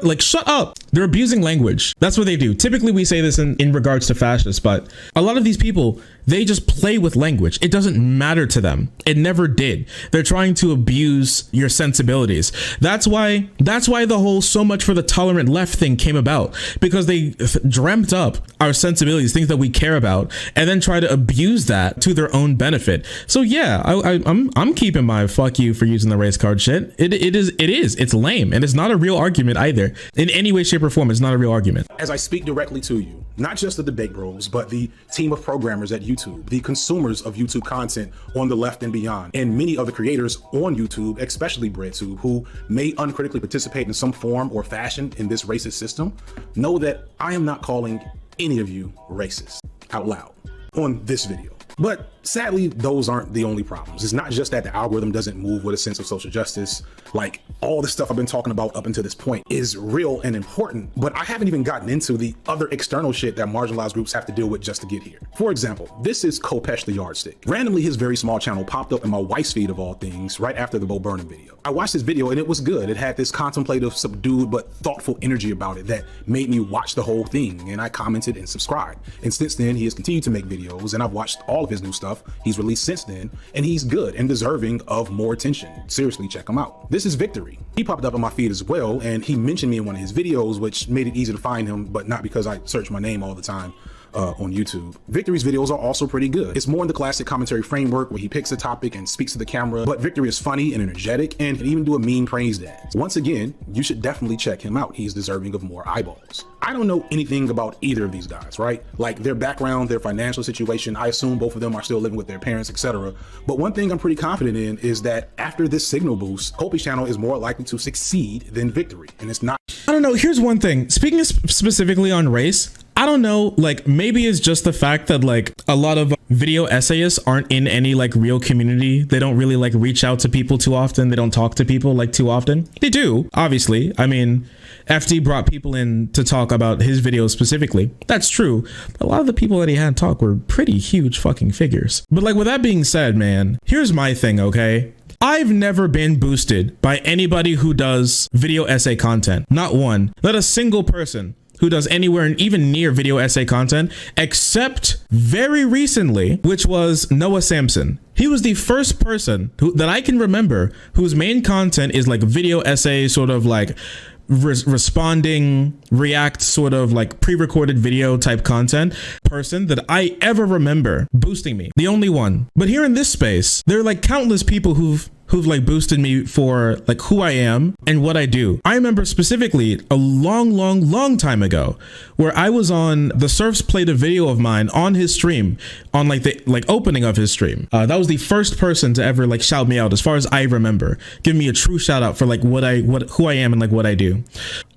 like, shut up. They're abusing language. That's what they do. Typically, we say this in regards to fascists, but a lot of these people, they just play with language. It doesn't matter to them. It never did. They're trying to abuse your sensibilities. That's why the whole so much for the tolerant left thing came about, because they dreamt up our sensibilities, things that we care about, and then try to abuse that to their own benefit. So yeah, I'm keeping my fuck you for using the race card shit. It's lame, and it's not a real argument either. In any way, shape, or form, it's not a real argument. As I speak directly to you, not just the debate bros, but the team of programmers at YouTube, the consumers of YouTube content on the left and beyond, and many other creators on YouTube, especially BreadTube, who may uncritically participate in some form or fashion in this racist system, know that I am not calling any of you racist out loud on this video. But sadly, those aren't the only problems. It's not just that the algorithm doesn't move with a sense of social justice. Like, all the stuff I've been talking about up until this point is real and important, but I haven't even gotten into the other external shit that marginalized groups have to deal with just to get here. For example, this is Kopesh the Yardstick. Randomly, his very small channel popped up in my wife's feed of all things right after the Bo Burnham video. I watched this video and it was good. It had this contemplative, subdued, but thoughtful energy about it that made me watch the whole thing, and I commented and subscribed. And since then, he has continued to make videos, and I've watched all of his new stuff he's released since then, and he's good and deserving of more attention. Seriously, check him out. This is Victory. He popped up on my feed as well, and he mentioned me in one of his videos, which made it easy to find him, but not because I search my name all the time. on YouTube. Victory's videos are also pretty good. It's more in the classic commentary framework where he picks a topic and speaks to the camera, but Victory is funny and energetic and can even do a mean praise dance. Once again, you should definitely check him out. He's deserving of more eyeballs. I don't know anything about either of these guys, right? Like their background, their financial situation. I assume both of them are still living with their parents, etc. But one thing I'm pretty confident in is that after this signal boost, Kopi's channel is more likely to succeed than Victory, and it's not. I don't know. Here's one thing. Speaking specifically on race, I don't know, like maybe it's just the fact that like a lot of video essayists aren't in any like real community. They don't really like reach out to people too often. They don't talk to people like too often. They do, obviously. I mean, FD brought people in to talk about his videos specifically. That's true. A lot of the people that he had talk were pretty huge fucking figures. But like with that being said, man, here's my thing, okay? I've never been boosted by anybody who does video essay content. Not one. Not a single person who does anywhere and even near video essay content, except very recently, which was Noah Samson. He was the first person that I can remember whose main content is like video essay, sort of like responding, react, sort of like pre-recorded video type content person that I ever remember boosting me. The only one. But here in this space, there are like countless people who've like boosted me for like who I am and what I do. I remember specifically a long time ago where I was on the Surfs played a video of mine on his stream, on like the opening of his stream. That was the first person to ever like shout me out, as far as I remember, give me a true shout out for like who I am and like what I do.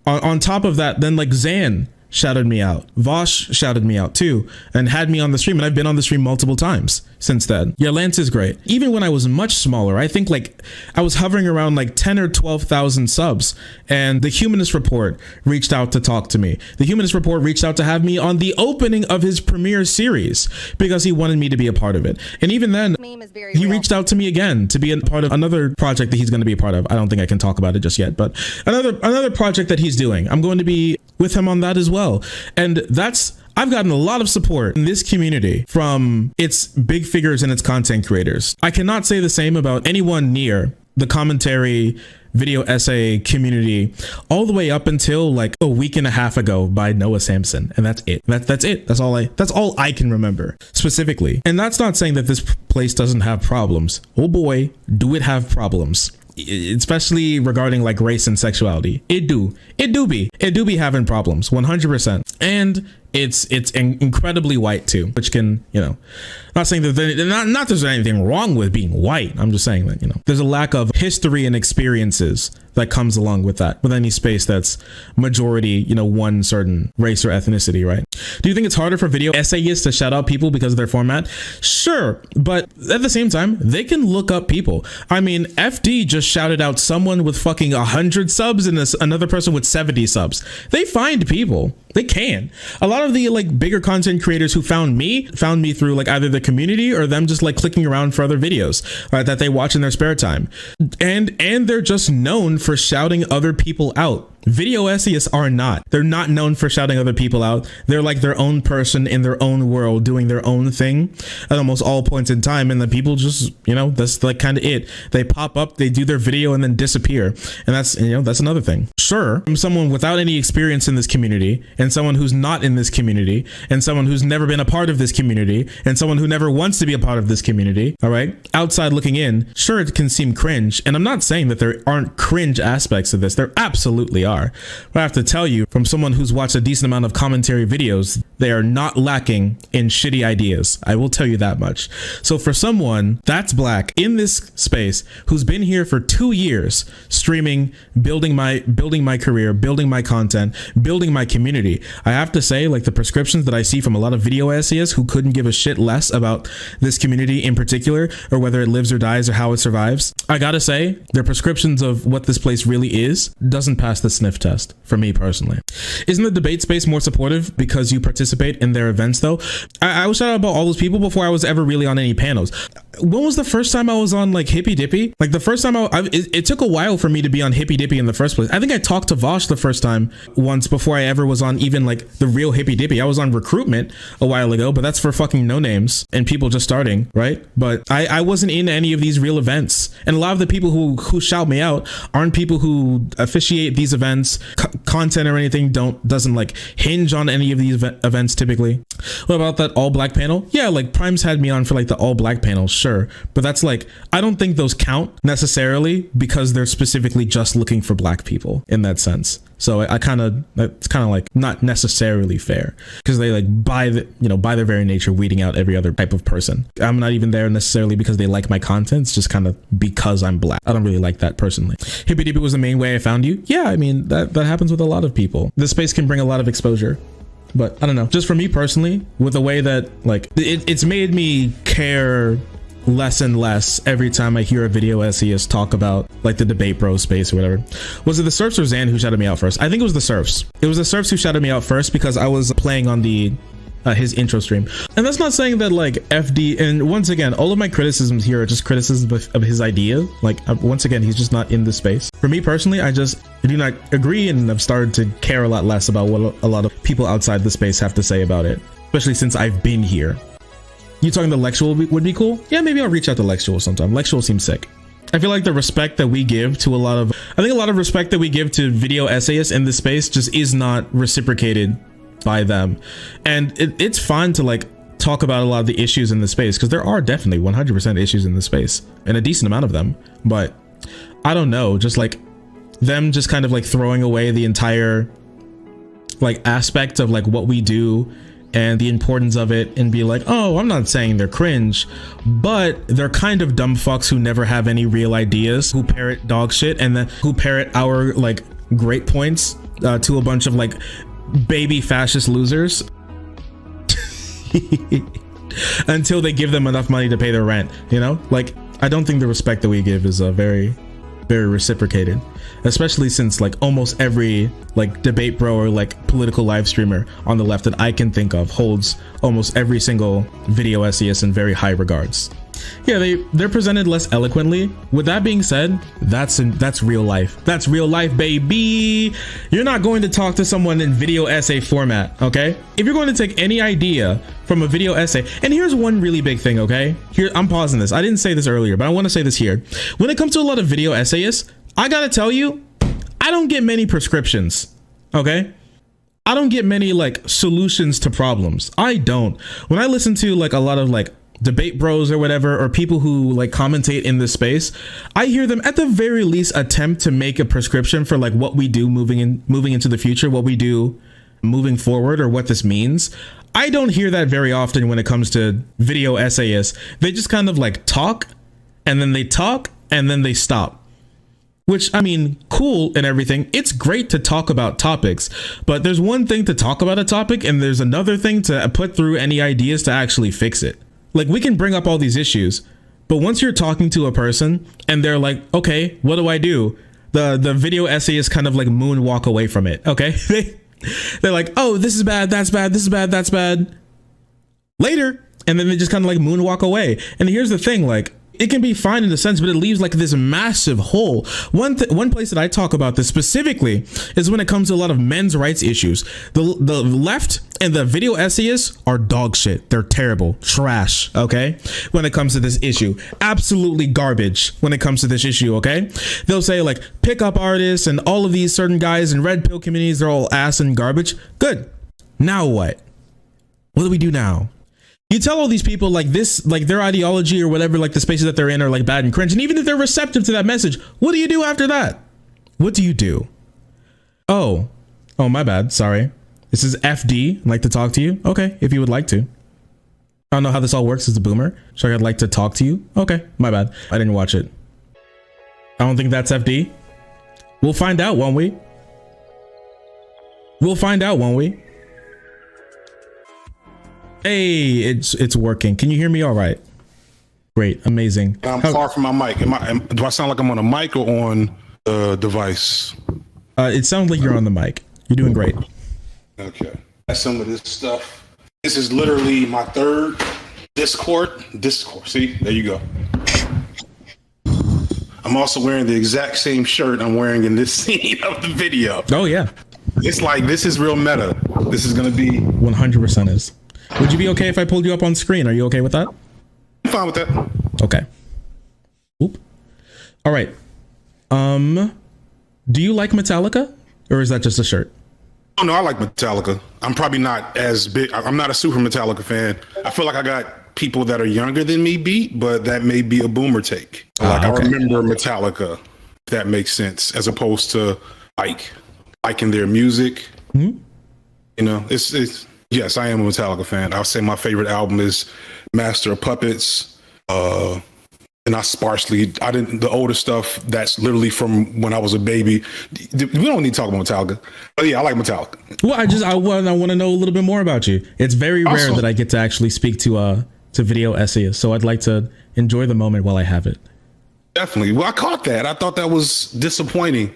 On top of that, then like Zan shouted me out. Vosh shouted me out too and had me on the stream, and I've been on the stream multiple times since then. Yeah, Lance is great. Even when I was much smaller, I think like I was hovering around like 10 or 12,000 subs, and the Humanist Report reached out to talk to me. The Humanist Report reached out to have me on the opening of his premiere series because he wanted me to be a part of it. And even then, he reached out to me again to be a part of another project that he's going to be a part of. I don't think I can talk about it just yet, but another project that he's doing. I'm going to be with him on that as well. And I've gotten a lot of support in this community from its big figures and its content creators. I cannot say the same about anyone near the commentary video essay community all the way up until like a week and a half ago by Noah Samson. And that's it. That's it. That's all I can remember specifically. And that's not saying that this place doesn't have problems. Oh boy, do it have problems. Especially regarding like race and sexuality. It do be having problems 100%. And it's incredibly white too, which can, you know, not saying that there's anything wrong with being white. I'm just saying that, you know, there's a lack of history and experiences that comes along with that, with any space that's majority, you know, one certain race or ethnicity, right? Do you think it's harder for video essayists to shout out people because of their format? Sure, but at the same time, they can look up people. I mean, FD just shouted out someone with fucking 100 subs and another person with 70 subs. They find people. They can. A lot of the like bigger content creators who found me through like either the community or them just like clicking around for other videos that they watch in their spare time. And they're just known for shouting other people out. Video essayists are not. They're not known for shouting other people out. They're like their own person in their own world, doing their own thing at almost all points in time. And the people just, you know, that's like kind of it. They pop up, they do their video and then disappear. And that's, you know, that's another thing. Sure, I'm someone without any experience in this community, and someone who's not in this community, and someone who's never been a part of this community, and someone who never wants to be a part of this community. All right. Outside looking in, sure, it can seem cringe. And I'm not saying that there aren't cringe aspects of this. There absolutely are. But I have to tell you, from someone who's watched a decent amount of commentary videos, they are not lacking in shitty ideas. I will tell you that much. So for someone that's black in this space, who's been here for 2 years, streaming, building my career, building my content, building my community, I have to say, like, the prescriptions that I see from a lot of video essayists who couldn't give a shit less about this community in particular, or whether it lives or dies or how it survives, I gotta say, their prescriptions of what this place really is doesn't pass the sniff test for me personally. Isn't the debate space more supportive because you participate in their events though? I was shout out about all those people before I was ever really on any panels. When was the first time I was on like Hippy Dippy? Like the first time it took a while for me to be on Hippy Dippy in the first place. I think I talked to Vosh the first time once before I ever was on even like the real Hippy Dippy. I was on Recruitment a while ago, but that's for fucking no names and people just starting, right? But I wasn't in any of these real events. And a lot of the people who shout me out aren't people who officiate these events events, content or anything doesn't like hinge on any of these events typically. What about that all black panel? Yeah, like Prime's had me on for like the all black panel, sure, but that's like, I don't think those count necessarily because they're specifically just looking for black people in that sense. So that's kind of like not necessarily fair because they like by their very nature weeding out every other type of person. I'm not even there necessarily because they like my content. It's just kind of because I'm black. I don't really like that personally. Hippy Dippy was the main way I found you. Yeah, I mean that happens with a lot of people. This space can bring a lot of exposure. But I don't know, just for me personally, with the way that like it's made me care less and less every time I hear a video essayist talk about like the debate bro space or whatever. Was it the Serfs or Zan who shouted me out first? I think it was the Serfs. It was the Serfs who shouted me out first because I was playing on the his intro stream. And that's not saying that like FD, and once again, all of my criticisms here are just criticisms of his idea. Like once again, he's just not in the space. For me personally, I just do not agree and I've started to care a lot less about what a lot of people outside the space have to say about it, especially since I've been here. You talking to Lexual would be cool? Yeah, maybe I'll reach out to Lexual sometime. Lexual seems sick. I feel like the respect that we give to a lot of respect that we give to video essayists in this space just is not reciprocated by them. And it's fun to like talk about a lot of the issues in the space because there are definitely 100% issues in the space and a decent amount of them. But I don't know, just like them just kind of like throwing away the entire like aspect of like what we do and the importance of it and be like, oh, I'm not saying they're cringe, but they're kind of dumb fucks who never have any real ideas, who parrot dog shit and then who parrot our like great points to a bunch of like baby fascist losers until they give them enough money to pay their rent, you know? Like, I don't think the respect that we give is very reciprocated, especially since like almost every like debate bro or like political live streamer on the left that I can think of holds almost every single video essayist in very high regards. Yeah, they're presented less eloquently. With that being said, that's real life. That's real life, baby. You're not going to talk to someone in video essay format, okay? If you're going to take any idea from a video essay, and here's one really big thing, okay? Here, I'm pausing this. I didn't say this earlier, but I want to say this here. When it comes to a lot of video essayists, I gotta tell you, I don't get many prescriptions, okay? I don't get many like solutions to problems. I don't. When I listen to like a lot of like debate bros or whatever, or people who like commentate in this space, I hear them at the very least attempt to make a prescription for like what we do moving into the future, what we do moving forward, or what this means. I don't hear that very often when it comes to video essayists. They just kind of like talk and then they talk and then they stop. Which, I mean, cool and everything. It's great to talk about topics, but there's one thing to talk about a topic and there's another thing to put through any ideas to actually fix it. Like, we can bring up all these issues, but once you're talking to a person and they're like, okay, what do I do? The video essayists kind of like moonwalk away from it, okay? They're like, oh, this is bad, that's bad, this is bad, that's bad. Later. And then they just kind of like moonwalk away. And here's the thing, like, it can be fine in a sense, but it leaves like this massive hole. One place that I talk about this specifically is when it comes to a lot of men's rights issues. The left and the video essayists are dog shit. They're terrible, trash, okay? When it comes to this issue, absolutely garbage when it comes to this issue, okay? They'll say like pickup artists and all of these certain guys in red pill communities, they're all ass and garbage. Good. Now what? What do we do now? You tell all these people like this, like their ideology or whatever, like the spaces that they're in are like bad and cringe. And even if they're receptive to that message, what do you do after that? What do you do? Oh, my bad. Sorry. This is FD. I'd like to talk to you. Okay. If you would like to. I don't know how this all works as a boomer. So I'd like to talk to you. Okay. My bad. I didn't watch it. I don't think that's FD. We'll find out, won't we? We'll find out, won't we? Hey, it's working. Can you hear me all right? Great, amazing. I'm far from my mic. Do I sound like I'm on a mic or on the device? It sounds like you're on the mic. You're doing great. Okay. Some of this stuff. This is literally my third Discord. See, there you go. I'm also wearing the exact same shirt I'm wearing in this scene of the video. Oh yeah. It's like, this is real meta. This is going to be 100% is. Would you be okay if I pulled you up on screen? Are you okay with that? I'm fine with that. Okay. Oop. All right. Do you like Metallica? or is that just a shirt? Oh no, I like Metallica. I'm probably not as big. I'm not a super Metallica fan. I feel like I got people that are younger than me beat, but that may be a boomer take. Like I remember Metallica, if that makes sense, as opposed to liking their music. You know, it's yes, I am a Metallica fan. I'll say my favorite album is Master of Puppets. And the older stuff that's literally from when I was a baby. We don't need to talk about Metallica. But yeah, I like Metallica. Well, I want to know a little bit more about you. It's very rare that I get to actually speak to video essayists, so I'd like to enjoy the moment while I have it. Definitely. Well, I caught that. I thought that was disappointing.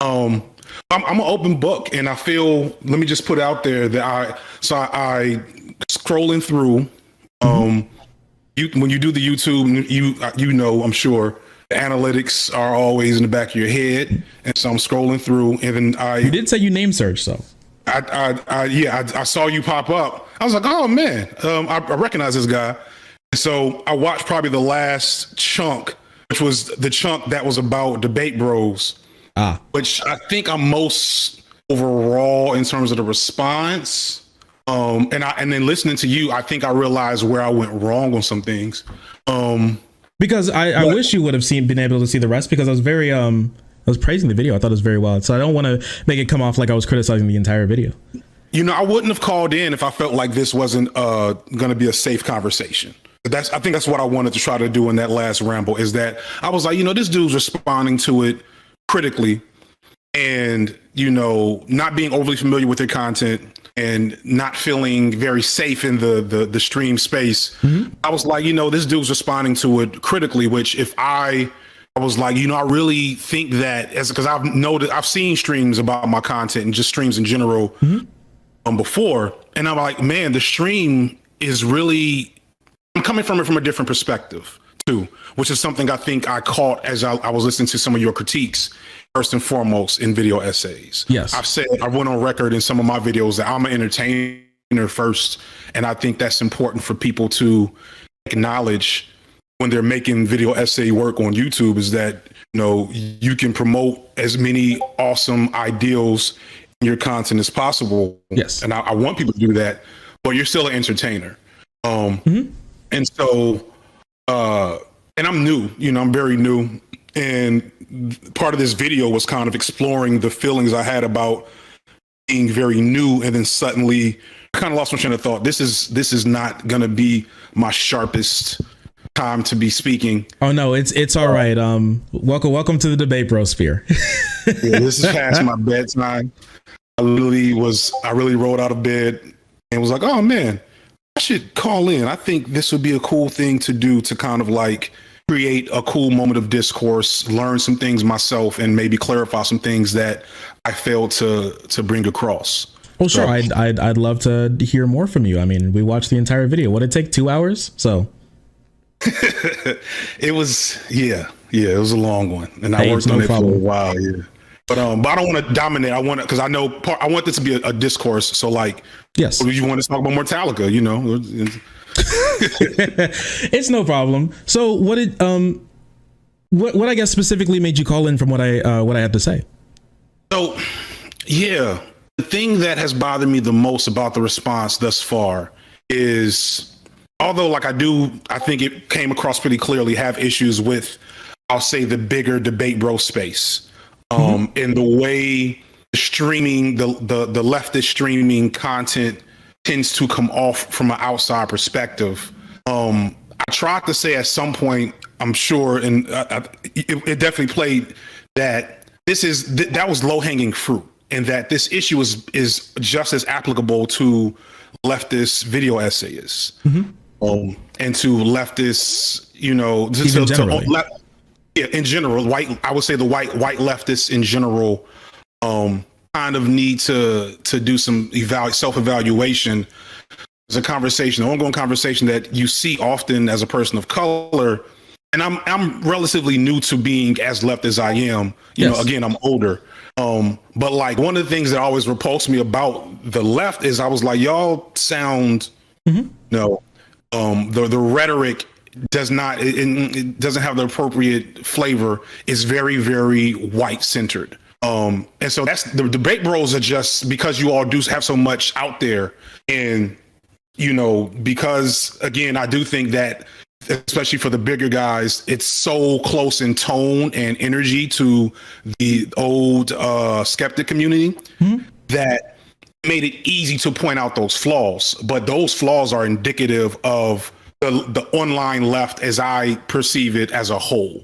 I'm an open book, and I feel, let me just put out there that I scrolling through, when you do the YouTube, you know, I'm sure the analytics are always in the back of your head, and so I'm scrolling through, and then you did say you name search, so I saw you pop up. I was like, oh man, I recognize this guy. So I watched probably the last chunk, which was the chunk that was about Debate Bros, which I think I'm most overall in terms of the response. And then listening to you, I think I realized where I went wrong on some things. Because I wish you would have been able to see the rest, because I was very I was praising the video. I thought it was very well. So I don't want to make it come off like I was criticizing the entire video. You know, I wouldn't have called in if I felt like this wasn't going to be a safe conversation. I think that's what I wanted to try to do in that last ramble, is that I was like, you know, this dude's responding to it critically, and, you know, not being overly familiar with their content and not feeling very safe in the stream space. I was like, you know, this dude's responding to it critically, which if I was like, you know, I really think that, because I've seen streams about my content and just streams in general before, and I'm like, man, the stream is really, I'm coming from it from a different perspective too, which is something I think I caught as I was listening to some of your critiques, first and foremost, in video essays. Yes. I went on record in some of my videos that I'm an entertainer first, and I think that's important for people to acknowledge when they're making video essay work on YouTube, is that, you know, you can promote as many awesome ideals in your content as possible. Yes. And I want people to do that, but you're still an entertainer. And so, and I'm new, you know, I'm very new. And part of this video was kind of exploring the feelings I had about being very new, and then suddenly kind of lost my train of thought. This is not going to be my sharpest time to be speaking. Oh no, it's all right. Welcome to the Debate Bro sphere. Yeah, this is past my bedtime. I really rolled out of bed and was like, oh man, I should call in. I think this would be a cool thing to do, to kind of like create a cool moment of discourse, learn some things myself, and maybe clarify some things that I failed to bring across. Well, sure. I'd love to hear more from you. I mean, we watched the entire video. What did it take? 2 hours? So it was, it was a long one, and I worked on it for a while. Yeah. But I don't want to dominate. I want to, because I want this to be a discourse. So like, yes, you want to talk about Metallica, you know? It's no problem. So what I guess specifically made you call in from what I had to say? So yeah, the thing that has bothered me the most about the response thus far is, although like I think it came across pretty clearly, have issues with, I'll say, the bigger Debate Bro space, in the way streaming, the leftist streaming content tends to come off from an outside perspective. I tried to say at some point, I'm sure, and it definitely played, that that was low hanging fruit, and that this issue is just as applicable to leftist video essayists, and to leftists, you know, in general, I would say the white leftists in general, kind of need to do some self-evaluation. It's a conversation, an ongoing conversation that you see often as a person of color. And I'm relatively new to being as left as I am. You know, again, I'm older. But like, one of the things that always repulsed me about the left is I was like, y'all sound, the rhetoric does not, it doesn't have the appropriate flavor. It's very, very white centered. And so that's the debate bros are just because you all do have so much out there. And, you know, because again, I do think that especially for the bigger guys, it's so close in tone and energy to the old skeptic community that made it easy to point out those flaws. But those flaws are indicative of the online left as I perceive it as a whole.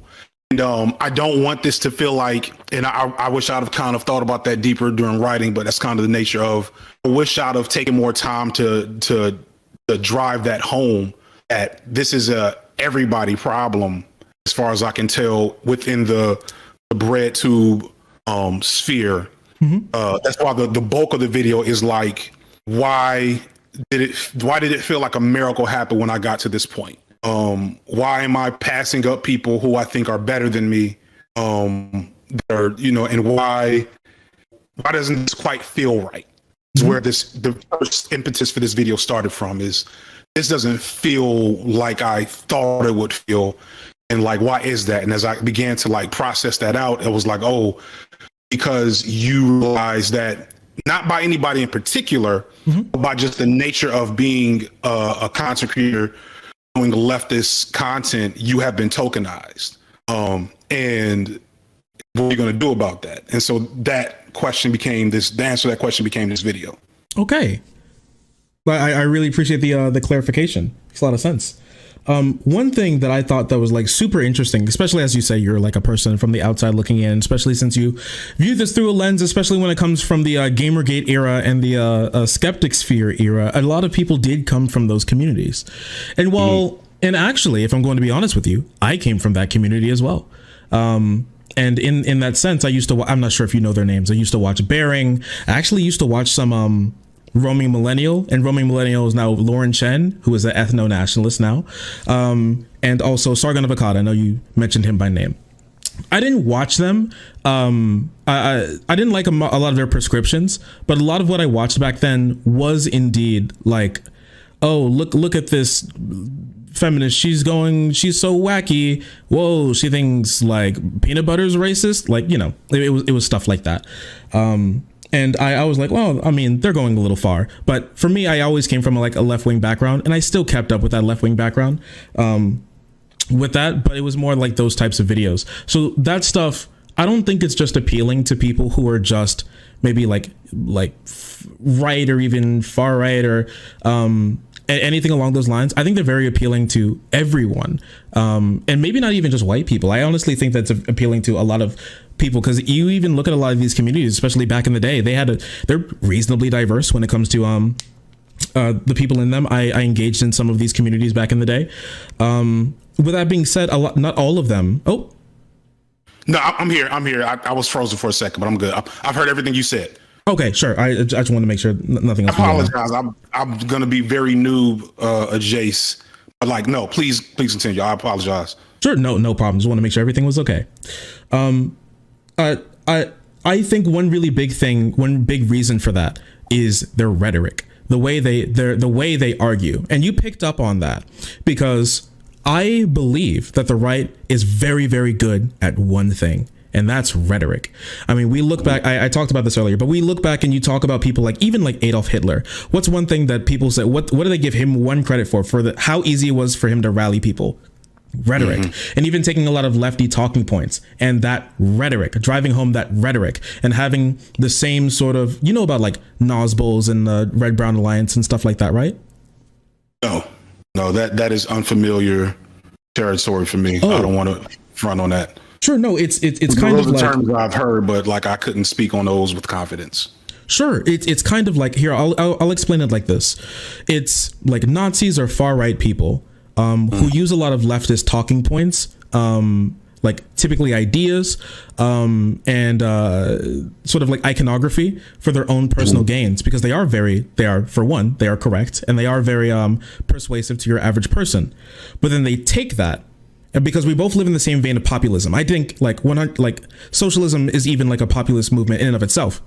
And I don't want this to feel like, and I wish I'd have kind of thought about that deeper during writing, but that's kind of the nature of, I wish I'd have taken more time to drive that home, that this is a everybody problem, as far as I can tell, within the bread tube sphere. That's why the bulk of the video is like, why did it feel like a miracle happened when I got to this point? Why am I passing up people who I think are better than me? Or, you know, and why doesn't this quite feel right? Is where the first impetus for this video started from. Is this doesn't feel like I thought it would feel, and like, why is that? And as I began to like process that out, it was like, oh, because you realize that not by anybody in particular, but by just the nature of being a content creator doing leftist content, you have been tokenized. And what are you going to do about that? And so that question became the answer to that question became this video. Okay. I really appreciate the clarification. Makes a lot of sense. One thing that I thought that was like super interesting, especially as you say, you're like a person from the outside looking in, especially since you view this through a lens, especially when it comes from the Gamergate era and the skeptic sphere era. A lot of people did come from those communities. And while, and actually, if I'm going to be honest with you, I came from that community as well. And in that sense, I used to, I'm not sure if you know their names. I used to watch Bearing. I actually used to watch some, Roaming Millennial, and Roaming Millennial is now Lauren Chen, who is an ethno-nationalist now. And also Sargon of Akkad. I know you mentioned him by name. I didn't watch them. I didn't like a lot of their prescriptions, but a lot of what I watched back then was indeed like, oh, look at this feminist. She's so wacky. Whoa, she thinks like peanut butter is racist. Like, you know, it was stuff like that. And I was like, well, I mean, they're going a little far. But for me, I always came from like a left-wing background, and I still kept up with that left-wing background with that. But it was more like those types of videos. So that stuff, I don't think it's just appealing to people who are just maybe like right or even far right or anything along those lines. I think they're very appealing to everyone, and maybe not even just white people. I honestly think that's appealing to a lot of people, because you even look at a lot of these communities, especially back in the day, they're reasonably diverse when it comes to the people in them. I engaged in some of these communities back in the day. With that being said, not all of them. Oh, no, I'm here. I was frozen for a second, but I'm good. I've heard everything you said. Okay, sure. I just want to make sure nothing else. I apologize. I'm going to be very noob adjacent. But like, no, please continue. I apologize. Sure, no problem. Just want to make sure everything was okay. I think one big reason for that is their rhetoric, the way they argue, and you picked up on that, because I believe that the right is very, very good at one thing, and that's rhetoric. I mean, we look back, I talked about this earlier, but we look back and you talk about people like, even like Adolf Hitler. What's one thing that people say, what do they give him one credit for how easy it was for him to rally people? Rhetoric. And even taking a lot of lefty talking points and that rhetoric, driving home that rhetoric, and having the same sort of, you know, about like Nosbulls and the Red Brown Alliance and stuff like that, right? No, that is unfamiliar territory for me. I don't want to front on that. Sure, no, it's kind of like terms I've heard, but like I couldn't speak on those with confidence. Sure, it's kind of like, here, I'll explain it like this. It's like Nazis are far right people who use a lot of leftist talking points, like typically ideas, and sort of like iconography for their own personal gains, because they are for one, they are correct, and they are very persuasive to your average person. But then they take that, and because we both live in the same vein of populism, I think like socialism is even like a populist movement in and of itself,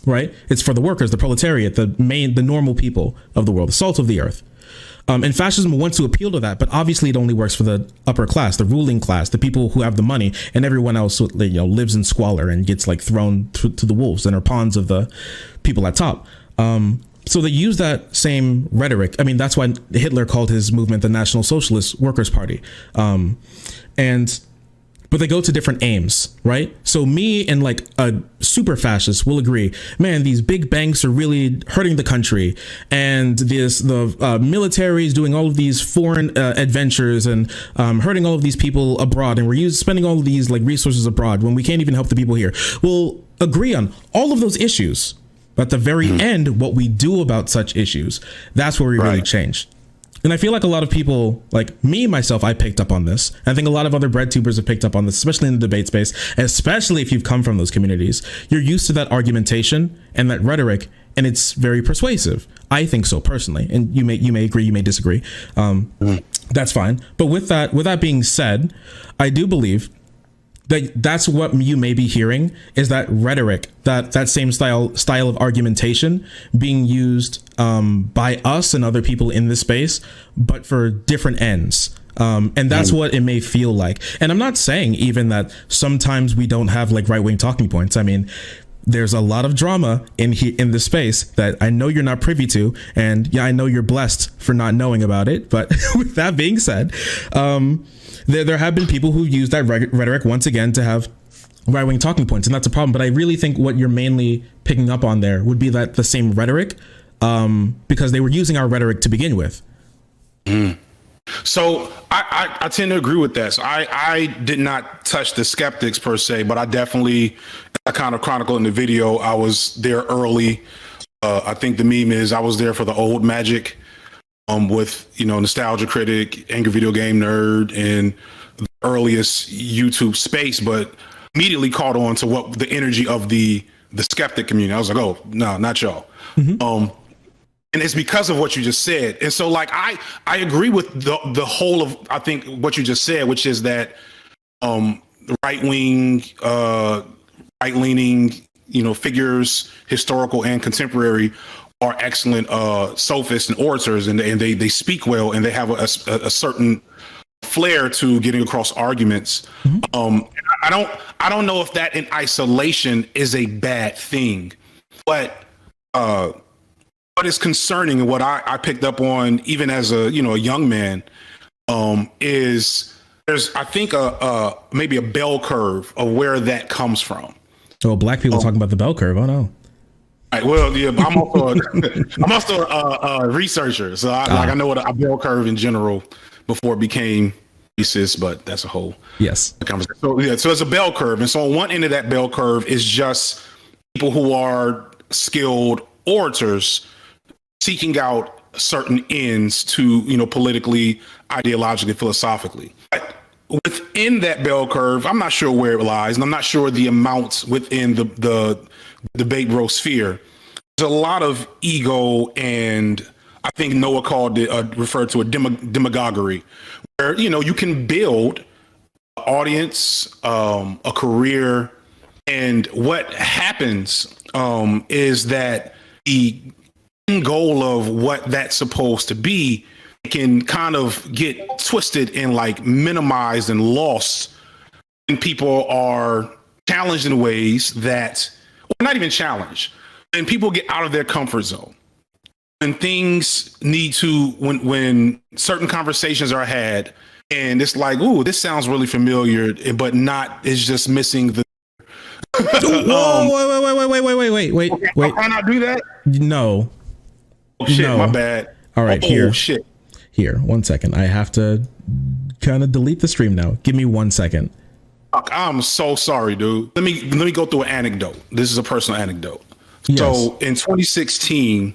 right? It's for the workers, the proletariat, the normal people of the world, the salt of the earth. And fascism wants to appeal to that, but obviously it only works for the upper class, the ruling class, the people who have the money, and everyone else, lives in squalor and gets like thrown to the wolves and are pawns of the people at top. So they use that same rhetoric. I mean, that's why Hitler called his movement the National Socialist Workers' Party. But they go to different aims, right? So me and like a super fascist will agree, man, these big banks are really hurting the country, and the military is doing all of these foreign adventures and hurting all of these people abroad, and we're spending all of these like resources abroad when we can't even help the people here. We'll agree on all of those issues, but at the very end, what we do about such issues, that's where we really change. And I feel like a lot of people, like me, myself, I picked up on this. I think a lot of other bread tubers have picked up on this, especially in the debate space, especially if you've come from those communities. You're used to that argumentation and that rhetoric, and it's very persuasive. I think so personally. And you may agree, you may disagree. That's fine. But with that being said, I do believe that's what you may be hearing, is that rhetoric, that same style of argumentation being used by us and other people in this space, but for different ends. And that's what it may feel like. And I'm not saying even that sometimes we don't have like right-wing talking points. I mean, there's a lot of drama in this space that I know you're not privy to, and yeah, I know you're blessed for not knowing about it. But with that being said, there have been people who use that rhetoric once again to have right-wing talking points, and that's a problem. But I really think what you're mainly picking up on there would be that the same rhetoric, because they were using our rhetoric to begin with. So I tend to agree with that. So I did not touch the skeptics per se, but I kind of chronicled in the video. I was there early. I think the meme is I was there for the old magic. With Nostalgia Critic, Angry Video Game Nerd, and the earliest YouTube space, but immediately caught on to what the energy of the skeptic community. I was like, oh no, not y'all. And it's because of what you just said. And so like I agree with the whole of I think what you just said, which is that right-wing, right-leaning, figures, historical and contemporary, are excellent sophists and orators, and they speak well, and they have a certain flair to getting across arguments. I don't know if that in isolation is a bad thing, but what is concerning, and what I picked up on even as a young man, is there's I think maybe a bell curve of where that comes from. Oh, black people talking about the bell curve. Oh no. Right, well, yeah, I'm also a researcher, so I know what a bell curve in general before it became racist, but that's a whole conversation. So yeah, so there's a bell curve, and so on one end of that bell curve is just people who are skilled orators seeking out certain ends to politically, ideologically, philosophically. But within that bell curve, I'm not sure where it lies, and I'm not sure the amounts within the debate bro sphere. There's a lot of ego, and I think Noah referred to a demagoguery, where you can build an audience, a career, and what happens is that the goal of what that's supposed to be can kind of get twisted and like minimized and lost, and people are challenged in ways that, or not even challenged, and people get out of their comfort zone. When things need to, when certain conversations are had, and it's like, ooh, this sounds really familiar, but not, it's just missing the. Wait. Why not do that? No. Oh, shit, no. My bad. All right, shit. Here, 1 second. I have to kind of delete the stream now. Give me 1 second. I'm so sorry, dude. Let me go through an anecdote. This is a personal anecdote. Yes. So in 2016,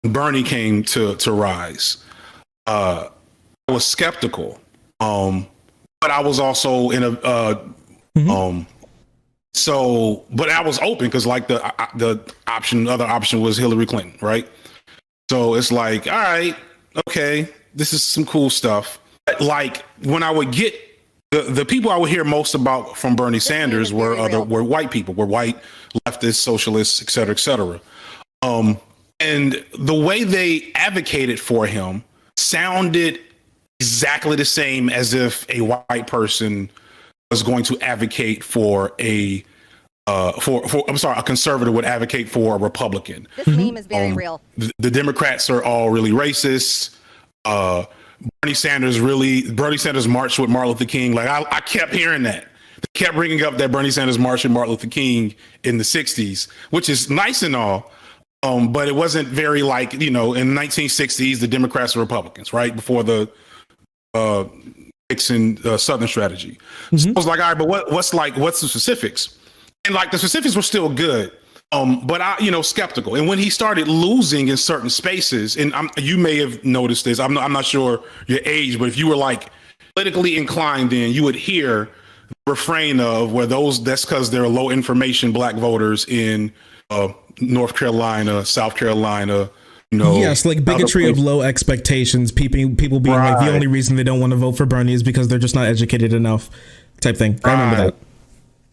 Bernie came to Rise. I was skeptical, but I was also in a so, but I was open because like the other option was Hillary Clinton, right? So it's like, all right, okay, this is some cool stuff. But like when I would get the people I would hear most about from Bernie Sanders were white people, were white leftists, socialists, et cetera, et cetera. And the way they advocated for him sounded exactly the same as if a white person was going to advocate for a a conservative would advocate for a Republican. This meme is very real. The Democrats are all really racist. Bernie Sanders marched with Martin Luther King. Like I kept hearing that. They kept bringing up that Bernie Sanders marched with Martin Luther King in the 60s, which is nice and all. But it wasn't very like, in the 1960s, the Democrats were Republicans, right? Before the Nixon Southern strategy. So I was like, all right, but what's the specifics? And like the specifics were still good. But I, skeptical. And when he started losing in certain spaces, and you may have noticed this, I'm not sure your age, but if you were like politically inclined, then you would hear the refrain of that's because there are low information black voters in North Carolina, South Carolina, Yes, like bigotry of low expectations, people being like the only reason they don't want to vote for Bernie is because they're just not educated enough type thing. I remember that.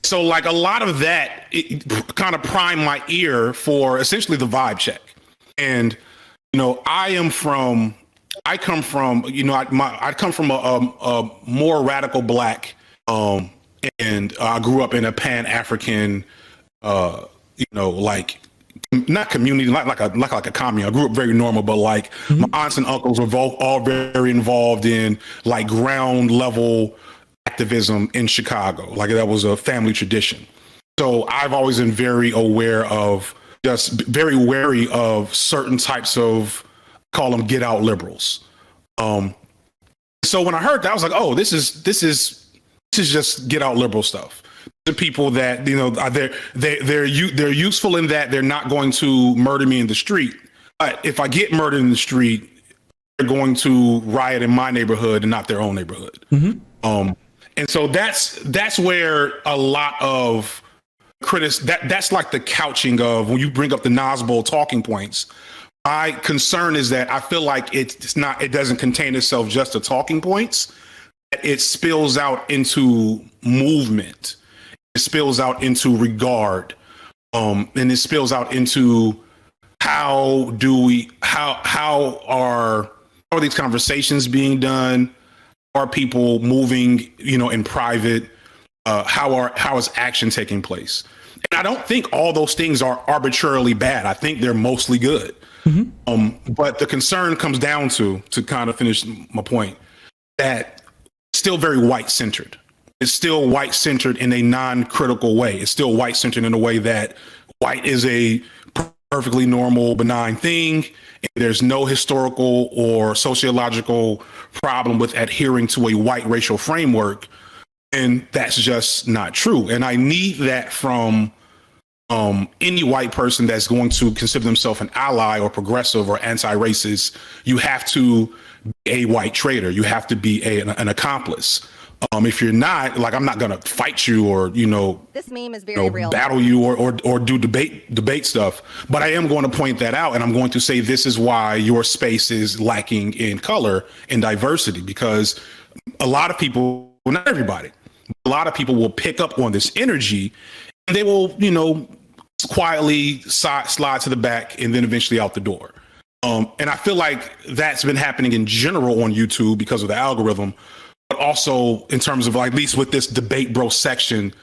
So like a lot of that kind of primed my ear for essentially the vibe check. And, I come from a more radical black, and I grew up in a Pan-African, not community, like a commune. I grew up very normal, but like my aunts and uncles were all very involved in like ground level activism in Chicago. Like that was a family tradition. So I've always been very wary of certain types of, call them get out liberals. So when I heard that, I was like, oh, this is just get out liberal stuff. The people that, they're useful in that they're not going to murder me in the street. But if I get murdered in the street, they're going to riot in my neighborhood and not their own neighborhood. And so that's where a lot of that's like the couching of when you bring up the Nazbo talking points. My concern is that I feel like it doesn't contain itself just to talking points. It spills out into movement. It spills out into regard. And it spills out into how are these conversations being done? Are people moving, in private? How is action taking place? And I don't think all those things are arbitrarily bad. I think they're mostly good. But the concern comes down to kind of finish my point, that it's still very white centered. It's still white centered in a non-critical way. It's still white centered in a way that white is a perfectly normal, benign thing. There's no historical or sociological problem with adhering to a white racial framework. And that's just not true. And I need that from any white person that's going to consider themselves an ally or progressive or anti-racist. You have to be a white traitor. You have to be an accomplice. If you're not, like, I'm not going to fight you or, this meme is very real. Battle you or do debate stuff. But I am going to point that out. And I'm going to say this is why your space is lacking in color and diversity, because a lot of people, well, not everybody, a lot of people will pick up on this energy and they will, quietly slide to the back and then eventually out the door. And I feel like that's been happening in general on YouTube because of the algorithm. But also in terms of, like, at least with this debate bro section,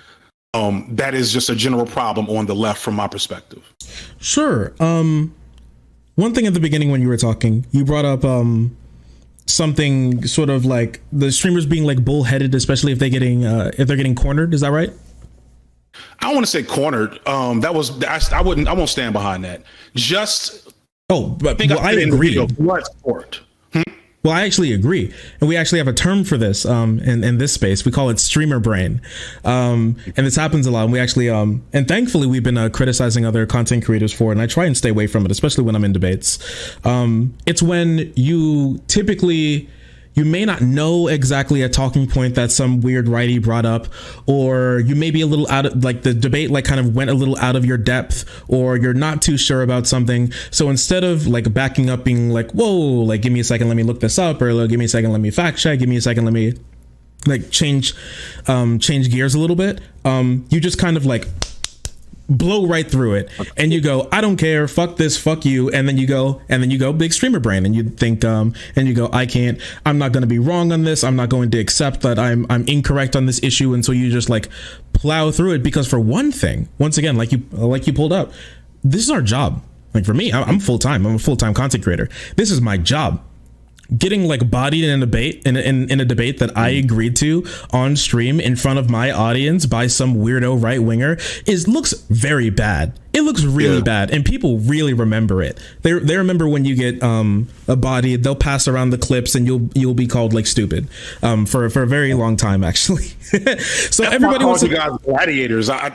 that is just a general problem on the left from my perspective. Sure. One thing at the beginning when you were talking, you brought up something sort of like the streamers being like bullheaded, especially if they're getting cornered. Is that right? I don't want to say cornered. I won't stand behind that. I agree. Well, I actually agree. And we actually have a term for this in this space. We call it streamer brain. And this happens a lot. And we actually, and thankfully, we've been criticizing other content creators for it. And I try and stay away from it, especially when I'm in debates. It's when you may not know exactly a talking point that some weird righty brought up, or you may be a little out of, like, the debate like kind of went a little out of your depth, or you're not too sure about something. So instead of like backing up, being like, whoa, like, give me a second, let me look this up, or give me a second, let me fact check, give me a second, let me like change gears a little bit. You just kind of like blow right through it, and you go, I don't care, fuck this, fuck you, and then you go big streamer brain, and you think and you go, I'm not going to be wrong on this, I'm not going to accept that I'm incorrect on this issue, and so you just like plow through it, because for one thing, once again, like you pulled up, this is our job. Like for me, I'm full-time, I'm a full-time content creator, this is my job. Getting like bodied in a debate in a debate that I agreed to on stream in front of my audience by some weirdo right winger looks very bad. It looks really bad, and people really remember it. They remember when you get a body, they'll pass around the clips, and you'll be called like stupid for a very long time, actually. So that's everybody wants you guys gladiators. I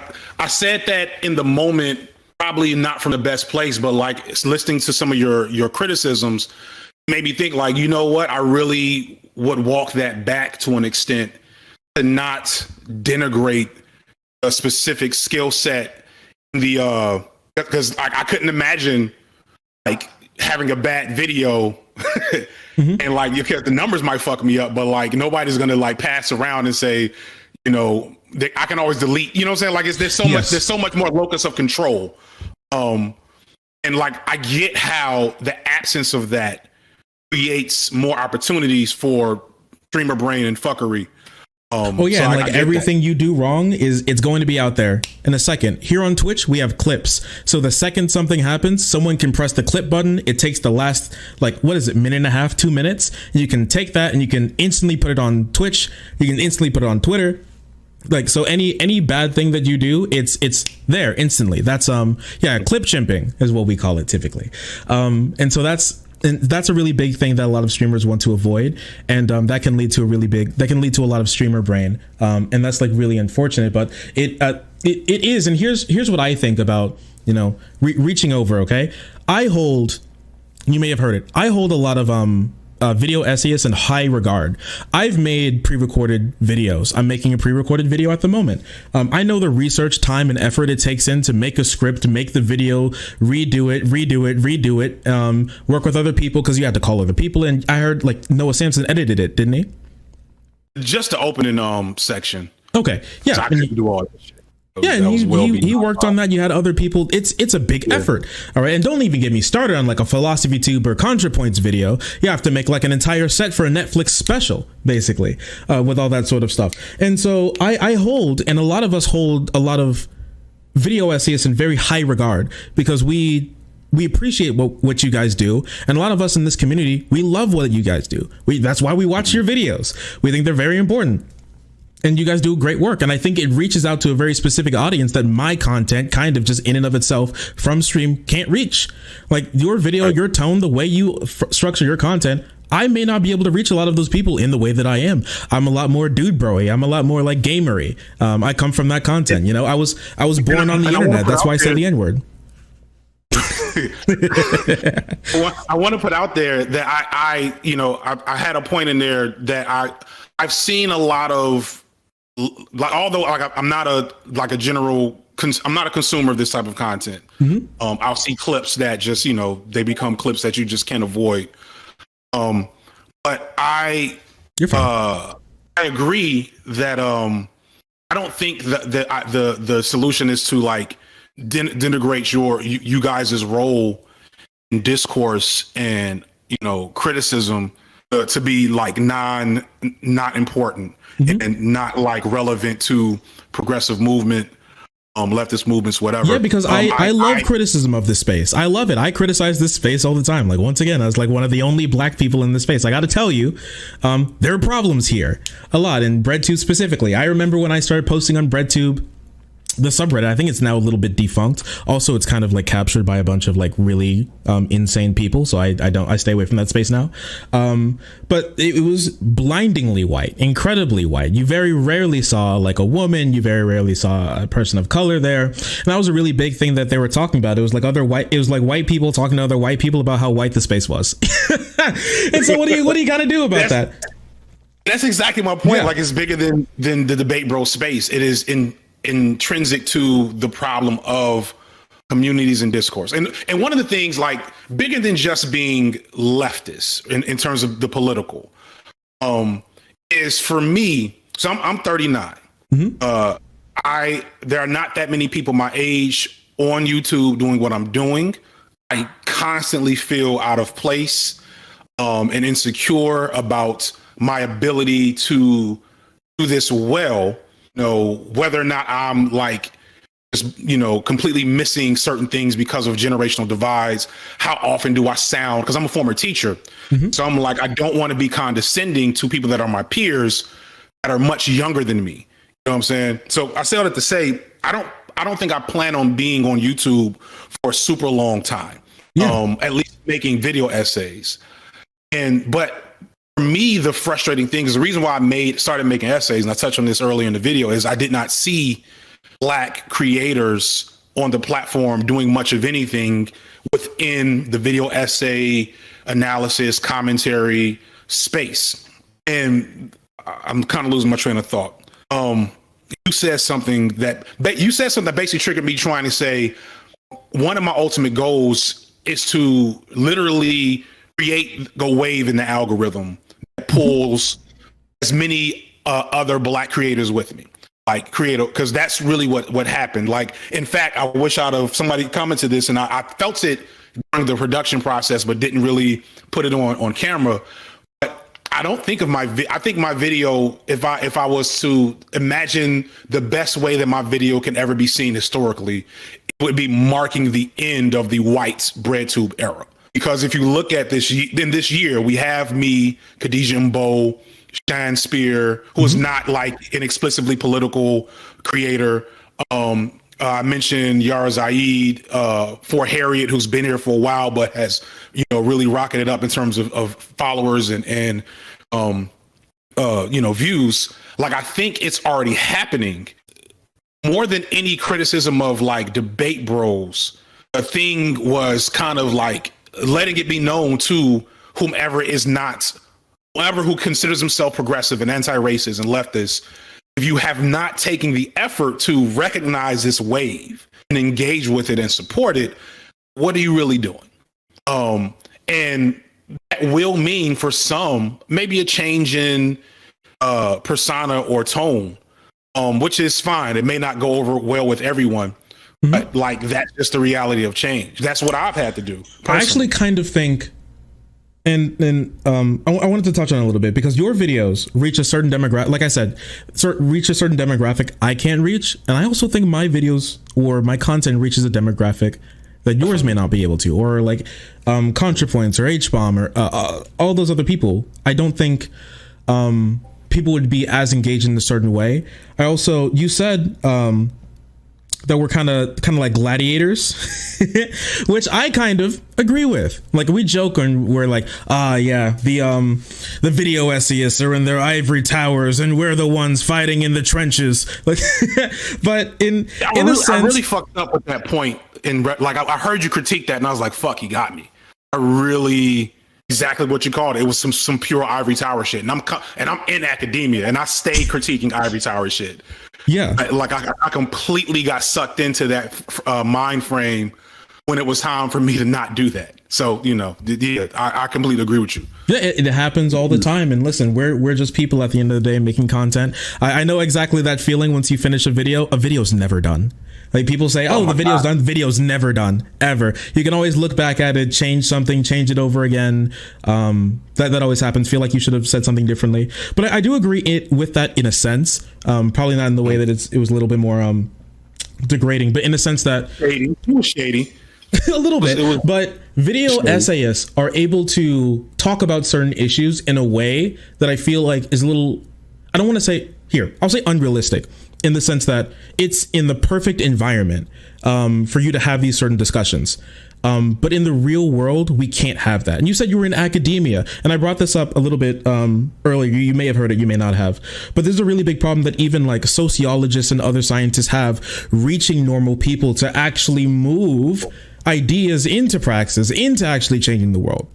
said that in the moment, probably not from the best place, but like listening to some of your criticisms made me think, like, you know what, I really would walk that back to an extent, to not denigrate a specific skill set in the because I couldn't imagine like having a bad video and like the numbers might fuck me up, but like nobody's gonna like pass around and say, you know, I can always delete, you know what I'm saying? Like there's so much more locus of control. And like I get how the absence of that creates more opportunities for streamer brain and fuckery. And like everything you do wrong it's going to be out there in a second. Here on Twitch, we have clips. So the second something happens, someone can press the clip button. It takes the last, like, what is it, minute and a half, 2 minutes. You can take that and you can instantly put it on Twitch. You can instantly put it on Twitter. Like, so any bad thing that you do, it's there instantly. That's clip chimping is what we call it typically. And so that's a really big thing that a lot of streamers want to avoid, and that can lead to a lot of streamer brain, and that's like really unfortunate. But it is, and here's what I think about, you know, reaching over. Okay, you may have heard it, I hold a lot of video essayists in high regard. I've made pre-recorded videos. I'm making a pre-recorded video at the moment. I know the research, time, and effort it takes in to make a script, to make the video, redo it, work with other people, because you had to call other people. And I heard like Noah Sampson edited it, didn't he? Just the opening section. Okay, yeah. So I couldn't do all that shit. Yeah, and he worked on that. You had other people. It's a big effort. All right. And don't even get me started on like a philosophy tube or ContraPoints video. You have to make like an entire set for a Netflix special, basically, with all that sort of stuff. And so I hold, and a lot of us hold, a lot of video essayists in very high regard, because we appreciate what you guys do. And a lot of us in this community, we love what you guys do. That's why we watch your videos. We think they're very important. And you guys do great work. And I think it reaches out to a very specific audience that my content kind of just in and of itself from stream can't reach. Like your video, your tone, the way you structure your content, I may not be able to reach a lot of those people in the way that I am. I'm a lot more dude broy. I'm a lot more like gamery. I come from that content. You know, I was born on the internet. That's why I say the N-word. I want to put out there that I had a point in there that I've seen a lot of, like, although like I'm not a consumer of this type of content. Mm-hmm. I'll see clips that just, you know, they become clips that you just can't avoid. But I agree that I don't think that the solution is to like denigrate you guys' role in discourse and, you know, criticism to be like not important. Mm-hmm. and not like relevant to progressive movement, leftist movements, whatever. Yeah, because I love criticism of this space. I love it. I criticize this space all the time. Like, once again, I was like one of the only black people in this space. I got to tell you, there are problems here a lot, in BreadTube specifically. I remember when I started posting on BreadTube, the subreddit, I think it's now a little bit defunct. Also, it's kind of like captured by a bunch of like really insane people. So I stay away from that space now. But it was blindingly white, incredibly white. You very rarely saw like a woman. You very rarely saw a person of color there. And that was a really big thing that they were talking about. It was like white people talking to other white people about how white the space was. And so what do you got to do about that? That's exactly my point. Yeah. Like, it's bigger than the debate bro space. It is intrinsic to the problem of communities and discourse. And one of the things, like, bigger than just being leftist in terms of the political, is for me, so I'm 39. Mm-hmm. there are not that many people my age on YouTube doing what I'm doing. I constantly feel out of place and insecure about my ability to do this well. You know, whether or not I'm like, you know, completely missing certain things because of generational divides. How often do I sound? Because I'm a former teacher, so I'm like, I don't want to be condescending to people that are my peers that are much younger than me. You know what I'm saying? So I say all that to say, I don't think I plan on being on YouTube for a super long time. At least making video essays. But for me, the frustrating thing is the reason why I started making essays, and I touched on this earlier in the video, is I did not see Black creators on the platform doing much of anything within the video essay analysis, commentary space. And I'm kind of losing my train of thought. You said something that basically triggered me trying to say one of my ultimate goals is to literally create a wave in the algorithm that pulls as many other Black creators with me. Like because that's really what happened. Like, in fact, I wish somebody commented this, and I felt it during the production process, but didn't really put it on camera. But I don't think of I think my video, if I was to imagine the best way that my video can ever be seen historically, it would be marking the end of the white breadtube era. Because if you look at this year, we have me, Khadijah Mbow, Shan Spear, who is not like an explicitly political creator. I mentioned Yara Zaid, for Harriet, who's been here for a while, but has, you know, really rocketed up in terms of followers and you know, views. Like, I think it's already happening. More than any criticism of like debate bros, the thing was kind of like letting it be known to whomever who considers himself progressive and anti-racist and leftist, if you have not taken the effort to recognize this wave and engage with it and support it, what are you really doing? And that will mean for some, maybe a change in persona or tone, which is fine. It may not go over well with everyone, but like, that's just the reality of change. That's what I've had to do personally. I actually kind of think, and I wanted to touch on it a little bit, because your videos reach a certain demographic, like I said, reach a certain demographic I can't reach. And I also think my videos or my content reaches a demographic that yours may not be able to, or like ContraPoints or H-Bomb or all those other people. I don't think people would be as engaged in a certain way. I also, you said that we're kind of like gladiators, which I kind of agree with. Like, we joke and we're like, yeah, the video essayists are in their ivory towers and we're the ones fighting in the trenches. Like, but in a sense, I really fucked up with that point. I heard you critique that, and I was like, fuck, he got me. Exactly what you called it. It was some pure ivory tower shit, and I'm in academia, and I stay critiquing ivory tower shit. Yeah, I completely got sucked into that mind frame when it was time for me to not do that. So, you know, I completely agree with you. Yeah, it happens all the time. And listen, we're just people at the end of the day making content. I know exactly that feeling once you finish a video. A video's never done. Like, people say, the video's done. The video's never done, ever. You can always look back at it, change something, change it over again. That always happens. Feel like you should have said something differently. But I do agree with that in a sense. Probably not in the way that it was a little bit more degrading, but in the sense that shady. A little bit, but video essayists are able to talk about certain issues in a way that I feel like is a little, I don't want to say here, I'll say unrealistic, in the sense that it's in the perfect environment for you to have these certain discussions. But in the real world, we can't have that. And you said you were in academia, and I brought this up a little bit earlier. You may have heard it, you may not have. But there's a really big problem that even like sociologists and other scientists have, reaching normal people to actually move ideas into praxis, into actually changing the world.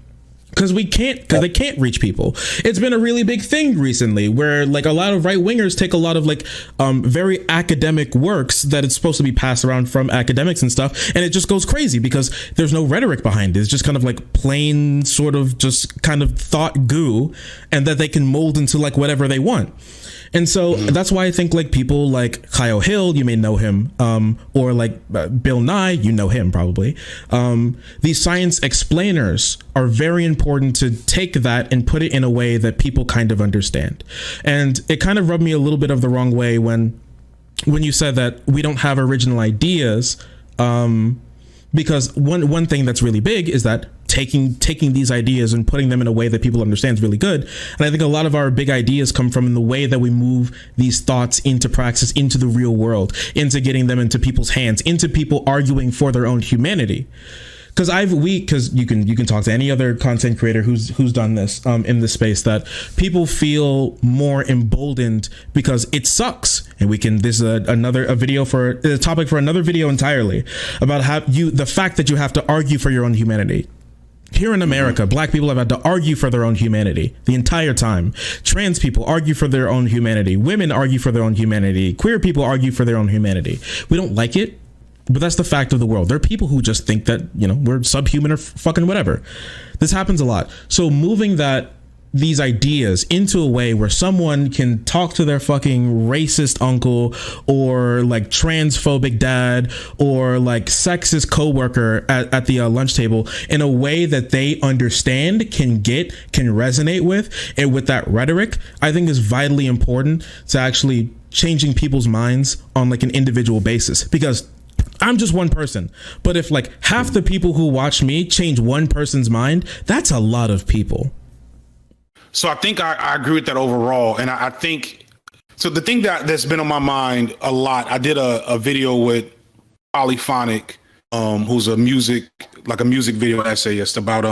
Because they can't reach people. It's been a really big thing recently where like a lot of right wingers take a lot of like very academic works that it's supposed to be passed around from academics and stuff, and it just goes crazy because there's no rhetoric behind it. It's just kind of like plain sort of just kind of thought goo, and that they can mold into like whatever they want. And so that's why I think like people like Kyle Hill, you may know him, or like Bill Nye, you know him probably. These science explainers are very important to take that and put it in a way that people kind of understand. And it kind of rubbed me a little bit of the wrong way when you said that we don't have original ideas, because one thing that's really big is that taking these ideas and putting them in a way that people understand is really good. And I think a lot of our big ideas come from in the way that we move these thoughts into praxis, into the real world, into getting them into people's hands, into people arguing for their own humanity. Because you can talk to any other content creator who's done this in this space, that people feel more emboldened because it sucks. And this is a topic for another video entirely about the fact that you have to argue for your own humanity. Here in America, black people have had to argue for their own humanity the entire time. Trans people argue for their own humanity. Women argue for their own humanity. Queer people argue for their own humanity. We don't like it, but that's the fact of the world. There are people who just think that, we're subhuman or fucking whatever. This happens a lot. So moving these ideas into a way where someone can talk to their fucking racist uncle or like transphobic dad or like sexist coworker at the lunch table in a way that they understand, can resonate with, and with that rhetoric, I think is vitally important to actually changing people's minds on like an individual basis. Because I'm just one person, but if like half the people who watch me change one person's mind, that's a lot of people. So I think I agree with that overall. And I think, so the thing that's been on my mind a lot, I did a video with Polyphonic, who's a music video essayist about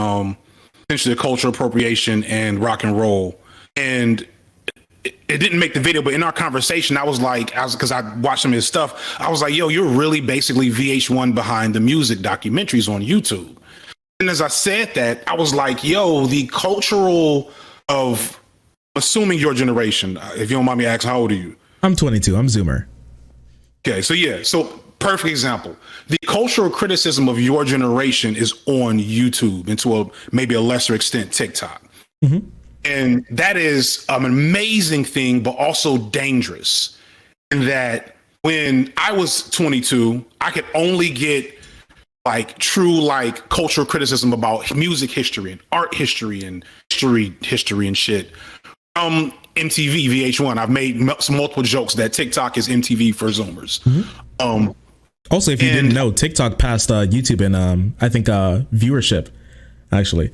essentially the cultural appropriation and rock and roll. And it didn't make the video, but in our conversation, because I watched some of his stuff, I was like, yo, you're really basically VH1 behind the music documentaries on YouTube. And as I said that, I was like, yo, the cultural of assuming your generation, if you don't mind me asking, how old are you? I'm 22. I'm Zoomer. Okay, so perfect example. The cultural criticism of your generation is on YouTube, and to maybe a lesser extent TikTok. Mm-hmm. And that is an amazing thing, but also dangerous. In that when I was 22, I could only get like true like cultural criticism about music history and art history and history and shit from MTV, VH1. I've made multiple jokes that TikTok is MTV for Zoomers. Mm-hmm. Also, if you didn't know, TikTok passed YouTube in I think viewership. Actually,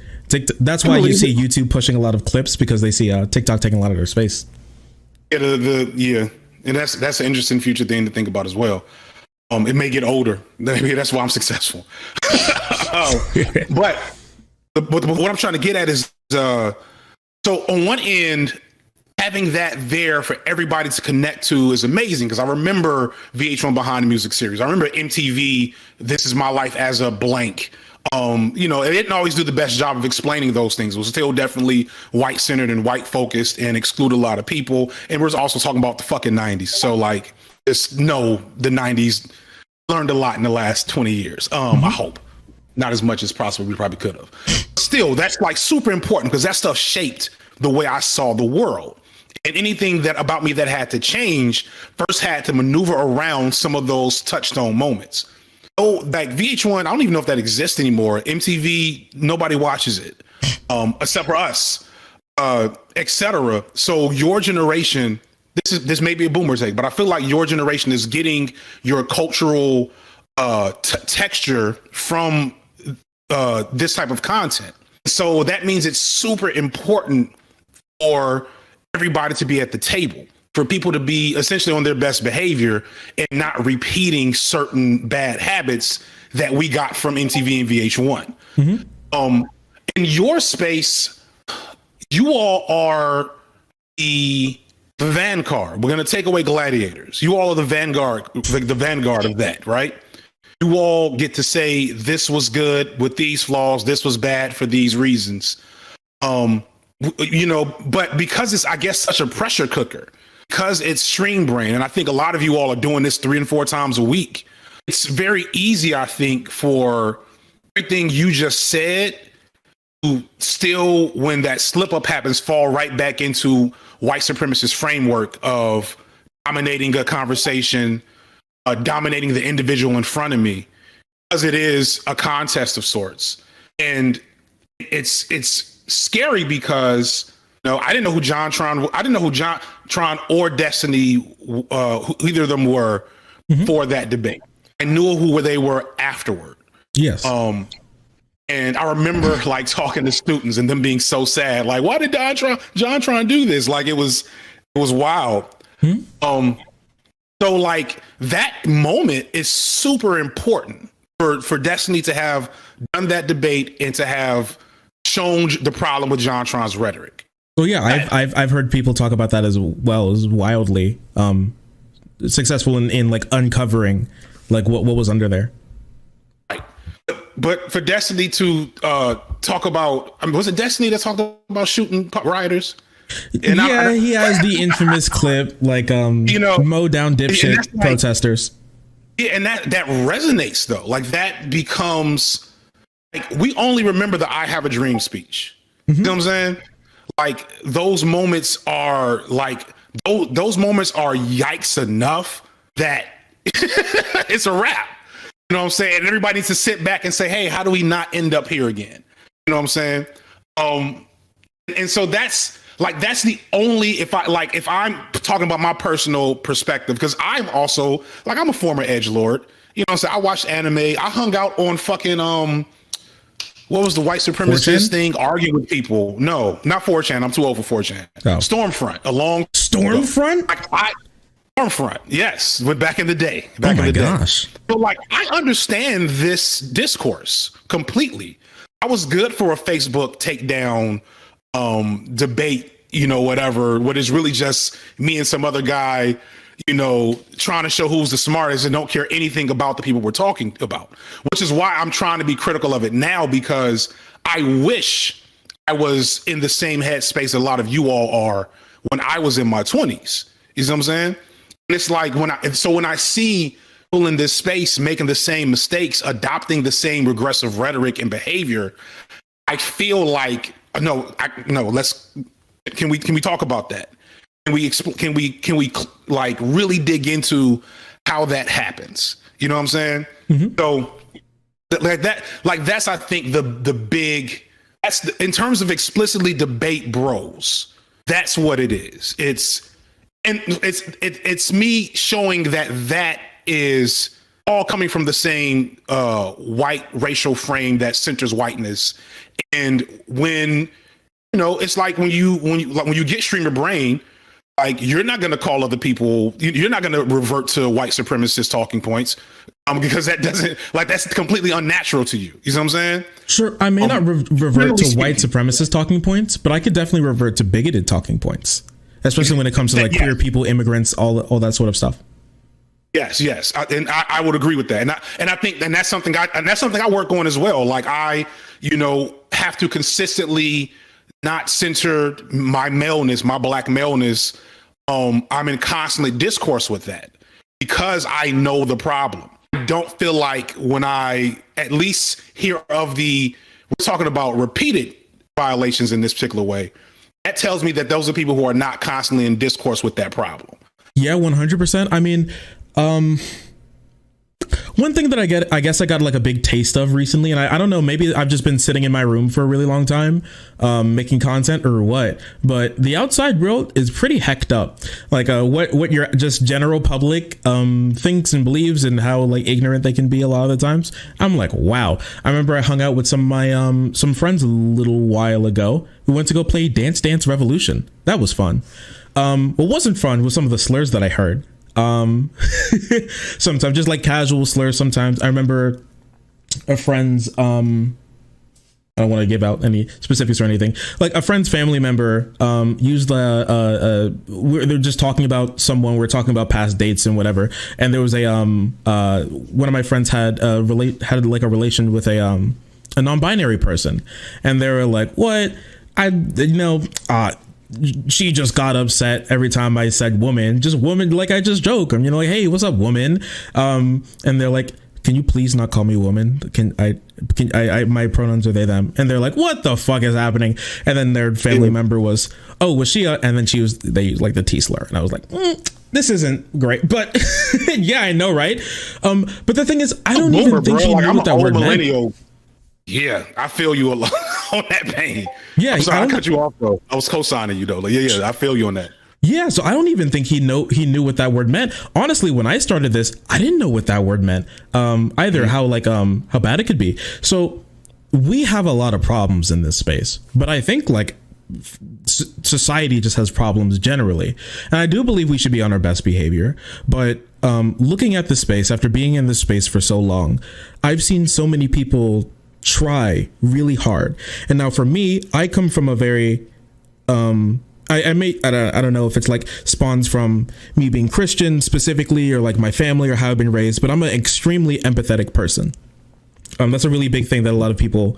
that's why you see YouTube pushing a lot of clips, because they see TikTok taking a lot of their space. Yeah, and that's an interesting future thing to think about as well. It may get older. Maybe that's why I'm successful. But what I'm trying to get at is, so on one end, having that there for everybody to connect to is amazing, because I remember VH1 Behind the Music series. I remember MTV, This Is My Life as a Blank. It didn't always do the best job of explaining those things. It was still definitely white centered and white focused and excluded a lot of people. And we're also talking about the fucking 90s. So like, the 90s learned a lot in the last 20 years. I hope not as much as possible. We probably could have. Still, that's like super important, because that stuff shaped the way I saw the world. And anything that about me that had to change first had to maneuver around some of those touchstone moments. Oh, like VH1, I don't even know if that exists anymore. MTV, nobody watches it, except for us, etc. So your generation, this may be a boomer take, but I feel like your generation is getting your cultural texture from this type of content. So that means it's super important for everybody to be at the table, for people to be essentially on their best behavior and not repeating certain bad habits that we got from MTV and VH1. Mm-hmm. In your space, you all are the vanguard. We're going to take away gladiators. You all are the vanguard of that, right? You all get to say this was good with these flaws, this was bad for these reasons. But because it's, I guess, such a pressure cooker, because it's stream brain, and I think a lot of you all are doing this 3 and 4 times a week, it's very easy, I think, for everything you just said still, when that slip up happens, fall right back into white supremacist framework of dominating a conversation, dominating the individual in front of me, because it is a contest of sorts. And it's scary because, you know, I didn't know who John Tron or Destiny, who either of them were for that debate. I knew who they were afterward. Yes. And I remember like talking to students and them being so sad. Like, why did John Tron do this? Like, it was wild. So like that moment is super important for Destiny to have done that debate and to have shown the problem with John Tron's rhetoric. Well, yeah, I've heard people talk about that as well, as wildly successful in like uncovering like what was under there. Right. But for Destiny to talk about, I mean, was it Destiny that talked about shooting rioters? And yeah, he has the infamous clip, like, you know, mow down dipshit protesters. Yeah, and that resonates though. Like that becomes like, we only remember the "I have a dream" speech. You know what I'm saying? Like those moments are like those moments are yikes enough that it's a wrap. You know what I'm saying? And everybody needs to sit back and say, hey, how do we not end up here again? You know what I'm saying? And so that's the only, if I'm talking about my personal perspective, because I'm also like, I'm a former edgelord. You know what I'm saying? I watched anime. I hung out on fucking, what was the white supremacist 4chan? thing? Arguing with people. No, not 4chan. I'm too old for 4chan. Oh. Stormfront. Stormfront? Stormfront. Yes. But back in the day. Oh my gosh. So like, I understand this discourse completely. I was good for a Facebook takedown debate, you know, whatever, what is really just me and some other guy, you know, trying to show who's the smartest and don't care anything about the people we're talking about, which is why I'm trying to be critical of it now, because I wish I was in the same headspace a lot of you all are when I was in my 20s. You know what I'm saying? And it's like when I see people in this space making the same mistakes, adopting the same regressive rhetoric and behavior, I feel like, can we talk about that? Can we like really dig into how that happens? You know what I'm saying? So that's I think the big, in terms of explicitly debate bros, that's what it is. It's me showing that is all coming from the same white racial frame that centers whiteness. And when, you know, it's like when you get streamer brain, like you're not going to call other people, you're not going to revert to white supremacist talking points because that's completely unnatural to you. You know what I'm saying? Sure. I may not revert to white supremacist talking points, but I could definitely revert to bigoted talking points, especially when it comes to like queer people, immigrants, all that sort of stuff. Yes, I would agree with that, and I think that's something I work on as well. Like I, you know, have to consistently not center my maleness, my black maleness. I'm in constantly discourse with that because I know the problem. I don't feel like when I at least hear of we're talking about repeated violations in this particular way, that tells me that those are people who are not constantly in discourse with that problem. Yeah, 100%. I mean, one thing that I guess I got like a big taste of recently, and I don't know, maybe I've just been sitting in my room for a really long time, making content or what, but the outside world is pretty hecked up. Like, what your just general public, thinks and believes and how like ignorant they can be a lot of the times. I'm like, wow. I remember I hung out with some of my, some friends a little while ago who went to go play Dance Dance Revolution. That was fun. What wasn't fun was some of the slurs that I heard. Sometimes just like casual slurs. Sometimes I remember a friend's, I don't want to give out any specifics or anything. Like a friend's family member, used they're just talking about someone. We're talking about past dates and whatever. And there was one of my friends had like a relation with a non-binary person. And they were like, what? She just got upset every time I said woman, just woman. Like I just joke. I'm, like, hey, what's up, woman? And they're like, can you please not call me woman? Can I my pronouns are they, them. And they're like, what the fuck is happening? And then their family member was, oh, was she and then they used like the T slur. And I was like, this isn't great, but yeah, I know, right? But the thing is, I don't even think he knew what that word meant. Yeah, I feel you a lot on that pain. Yeah, I'm sorry, I cut you off, bro. I was co-signing you though. Like, yeah, I feel you on that. Yeah, so I don't even think he knew what that word meant. Honestly, when I started this, I didn't know what that word meant either. How bad it could be. So we have a lot of problems in this space, but I think like society just has problems generally, and I do believe we should be on our best behavior. But looking at the space after being in this space for so long, I've seen so many people try really hard. And now for me, I come from a very I don't know if it's like spawns from me being Christian specifically or like my family or how I've been raised, but I'm an extremely empathetic person. That's a really big thing that a lot of people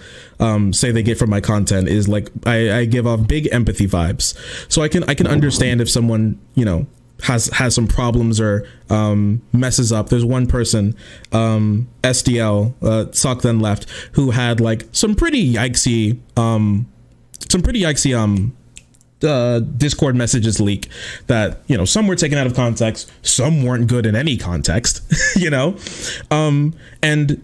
say they get from my content is like I give off big empathy vibes. So I can understand if someone, you know, has some problems or messes up. There's one person, SDL, Sock Then Left, who had like some pretty yikesy Discord messages leak that, you know, some were taken out of context, some weren't good in any context, you know, and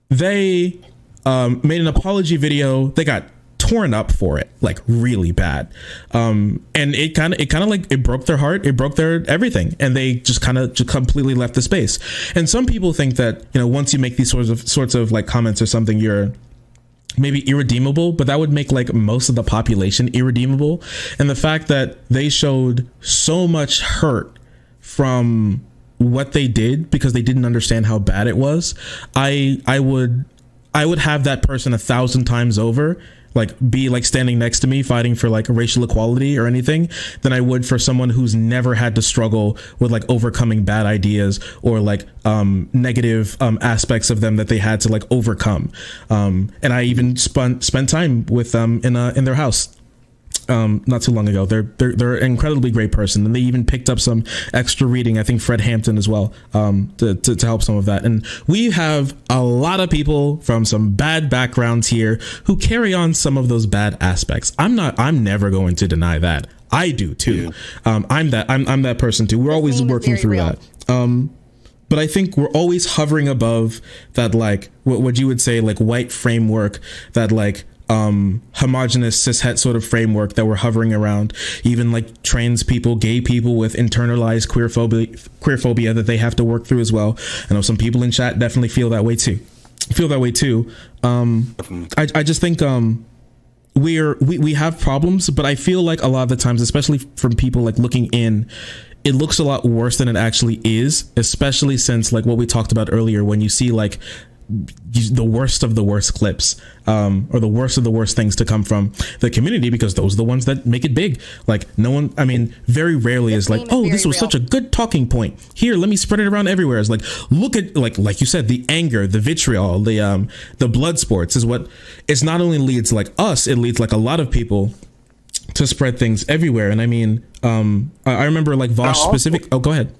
they made an apology video. They got torn up for it, like really bad, and it kind of like it broke their heart, it broke their everything, and they just completely left the space. And some people think that, you know, once you make these sorts of like comments or something, you're maybe irredeemable, but that would make like most of the population irredeemable. And the fact that they showed so much hurt from what they did because they didn't understand how bad it was, I would have that person 1,000 times over like be like standing next to me fighting for like racial equality or anything than I would for someone who's never had to struggle with like overcoming bad ideas or like negative aspects of them that they had to like overcome. And I even spent time with them in their house not too long ago. They're an incredibly great person, and they even picked up some extra reading, I think Fred Hampton as well, to help some of that. And we have a lot of people from some bad backgrounds here who carry on some of those bad aspects. I'm never going to deny that. I do too. Yeah. I'm that person too. We're always working through that. But I think we're always hovering above that, like what you would say, like white framework, that like homogenous cishet sort of framework that we're hovering around. Even like trans people, gay people with internalized queer phobia that they have to work through as well. I know some people in chat definitely feel that way too. I just think we have problems, but I feel like a lot of the times, especially from people like looking in, it looks a lot worse than it actually is, especially since like what we talked about earlier, when you see like the worst of the worst clips or the worst of the worst things to come from the community, because those are the ones that make it big. Like no one, I mean, very rarely is like, oh, this was such a good talking point, here, let me spread it around everywhere. It's like, look at like you said, the anger, the vitriol, the blood sports is what, it's not only leads like us, it leads like a lot of people to spread things everywhere. And I mean, I remember like Vosh specific. Oh, go ahead.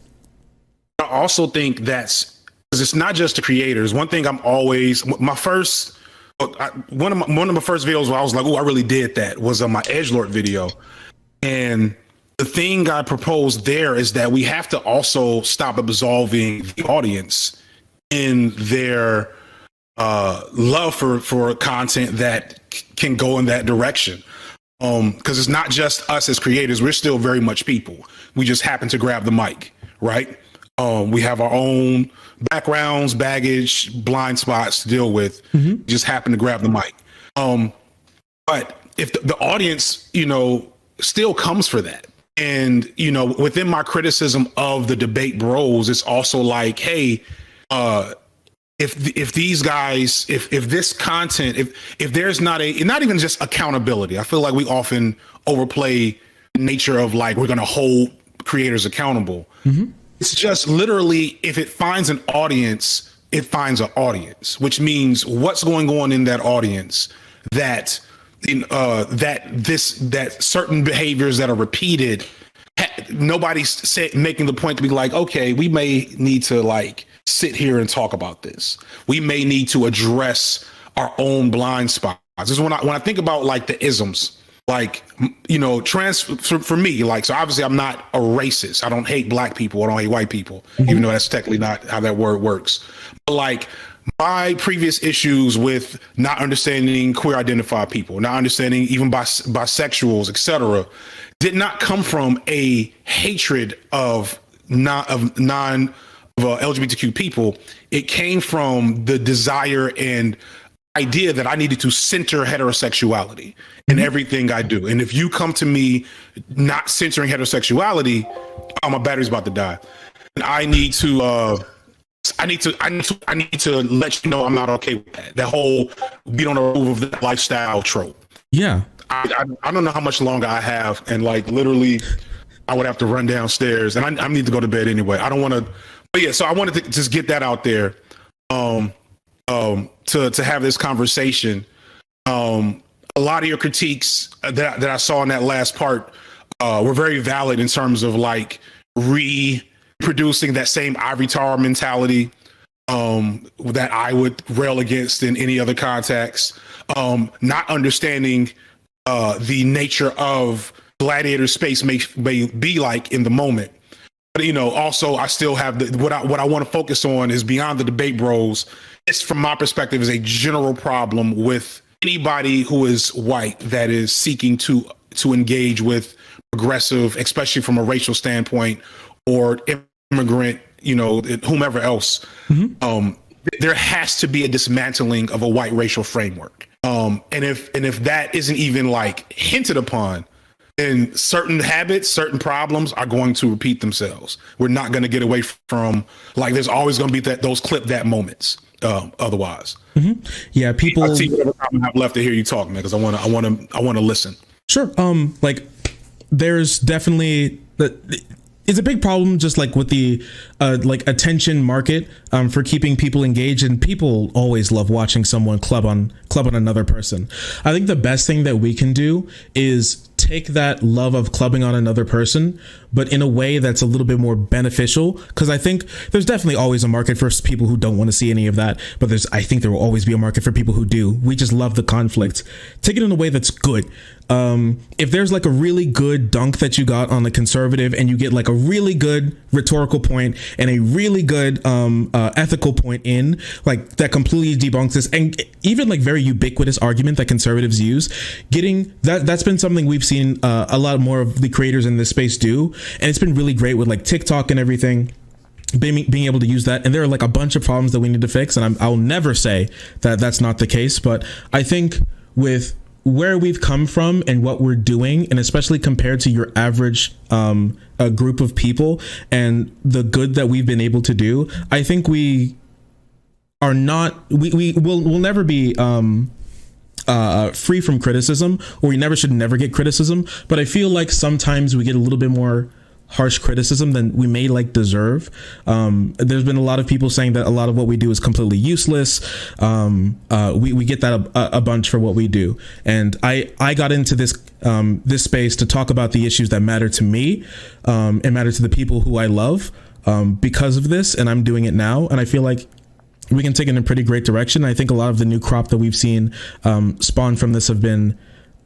I also think that's, because it's not just the creators. One thing I'm always, one of my first videos where I was like, oh, I really did that, was on my edgelord video. And the thing I proposed there is that we have to also stop absolving the audience in their love for content that can go in that direction. Because it's not just us as creators. We're still very much people. We just happen to grab the mic, right? We have our own backgrounds, baggage, blind spots to deal with. Mm-hmm. Just happen to grab the mic. But if the audience, you know, still comes for that, and, you know, within my criticism of the debate bros, it's also like, hey, if these guys, if this content, if there's not even just accountability, I feel like we often overplay the nature of like, we're going to hold creators accountable. Mm-hmm. It's just literally, if it finds an audience, it finds an audience, which means what's going on in that audience that certain behaviors that are repeated, nobody's making the point to be like, okay, we may need to like sit here and talk about this. We may need to address our own blind spots. This is when I think about like the isms, like, you know, for me, like, so obviously I'm not a racist. I don't hate black people. I don't hate white people, even though that's technically not how that word works. But like my previous issues with not understanding queer identified people, not understanding even bisexuals, etc., did not come from a hatred of LGBTQ people. It came from the desire and idea that I needed to center heterosexuality in everything I do. And if you come to me not centering heterosexuality, my battery's about to die. And I need to let you know I'm not okay with that. That whole we don't approve of that lifestyle trope. Yeah. I don't know how much longer I have, and like literally I would have to run downstairs, and I need to go to bed anyway. I don't want to, but yeah, so I wanted to just get that out there to have this conversation. A lot of your critiques that I saw in that last part were very valid in terms of like reproducing that same ivory tower mentality that I would rail against in any other context. Not understanding the nature of gladiator space may be like in the moment. But, you know, also I still have what I want to focus on is beyond the debate bros. It's, from my perspective, is a general problem with anybody who is white that is seeking to engage with progressive, especially from a racial standpoint, or immigrant, you know, whomever else. There has to be a dismantling of a white racial framework. And if that isn't even like hinted upon, then certain habits, certain problems are going to repeat themselves. We're not going to get away from, like, there's always going to be those moments. Otherwise, yeah, people. I'll see whatever time I have left to hear you talk, man, because I want to listen. Sure. Like, there's definitely it's a big problem, just like with the like attention market for keeping people engaged, and people always love watching someone club on another person. I think the best thing that we can do is take that love of clubbing on another person, but in a way that's a little bit more beneficial. Because I think there's definitely always a market for people who don't want to see any of that, but I think there will always be a market for people who do. We just love the conflict. Take it in a way that's good. If there's like a really good dunk that you got on a conservative, and you get like a really good rhetorical point and a really good ethical point in, like, that completely debunks this, and even like very ubiquitous argument that conservatives use, getting that's been something we've seen a lot more of the creators in this space do, and it's been really great with like TikTok and everything, being able to use that. And there are like a bunch of problems that we need to fix, and I'll never say that that's not the case, but I think with where we've come from and what we're doing, and especially compared to your average a group of people and the good that we've been able to do, I think we are not, we'll never be free from criticism, or we should never get criticism. But I feel like sometimes we get a little bit more harsh criticism than we may like deserve. There's been a lot of people saying that a lot of what we do is completely useless. We get that a bunch for what we do. And I got into this space to talk about the issues that matter to me and matter to the people who I love because of this. And I'm doing it now. And I feel like we can take it in a pretty great direction. I think a lot of the new crop that we've seen spawn from this have been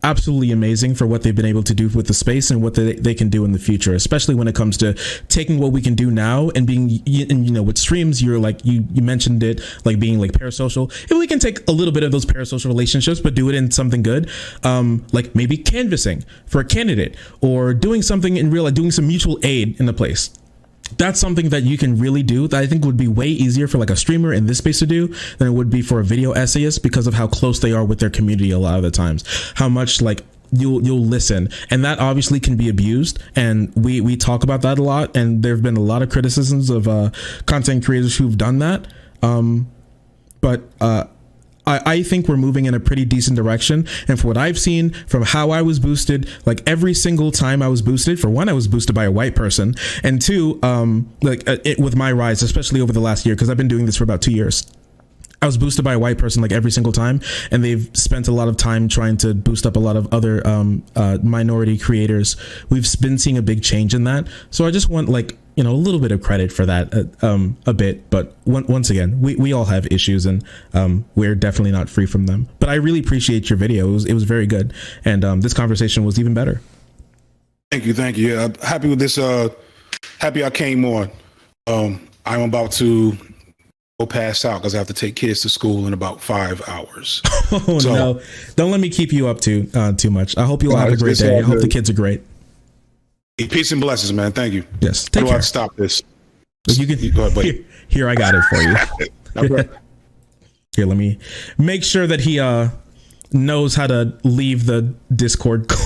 absolutely amazing for what they've been able to do with the space and what they can do in the future, especially when it comes to taking what we can do now and being, and, you know, with streams, you're like, you mentioned it, like being like parasocial. If we can take a little bit of those parasocial relationships, but do it in something good, like maybe canvassing for a candidate, or doing something in real life, doing some mutual aid in the place. That's something that you can really do that I think would be way easier for like a streamer in this space to do than it would be for a video essayist, because of how close they are with their community a lot of the times, how much like you'll listen, and that obviously can be abused, and we talk about that a lot, and there have been a lot of criticisms of content creators who've done that, but I think we're moving in a pretty decent direction. And for what I've seen, from how I was boosted, like every single time I was boosted, for one, I was boosted by a white person, and two, with my rise, especially over the last year, because I've been doing this for about 2 years, I was boosted by a white person like every single time, and they've spent a lot of time trying to boost up a lot of other minority creators. We've been seeing a big change in that. So I just want, like, you know, a little bit of credit for that a bit. But once again, we all have issues, and we're definitely not free from them. But I really appreciate your video. It was very good. And this conversation was even better. Thank you. Yeah, I'm happy with this. Happy I came on. I'm about to go pass out because I have to take kids to school in about 5 hours. Oh, so, no. Don't let me keep you up too much. I hope you'll have a great day. I hope the kids are great. Peace and blessings, man. Thank you. Yes. How do I stop this? You can, go ahead, buddy. Here, I got it for you. Here, let me make sure that he knows how to leave the Discord call.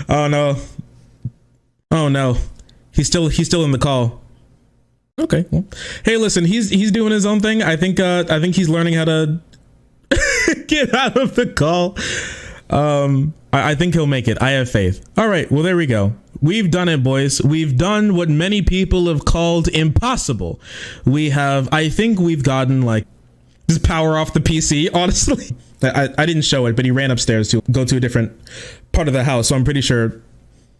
Oh no. Oh no. He's still in the call. Okay. Well, hey, listen, he's doing his own thing. I think he's learning how to get out of the call. I think he'll make it. I have faith. All right. Well, there we go. We've done it, boys. We've done what many people have called impossible. I think we've gotten like just power off the PC. Honestly, I didn't show it, but he ran upstairs to go to a different part of the house. So I'm pretty sure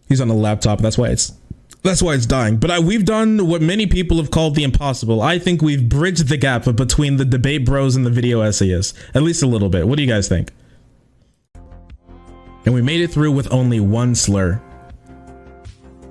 he's on the laptop. That's why it's dying. But we've done what many people have called the impossible. I think we've bridged the gap between the debate bros and the video essayists, at least a little bit. What do you guys think? And we made it through with only one slur.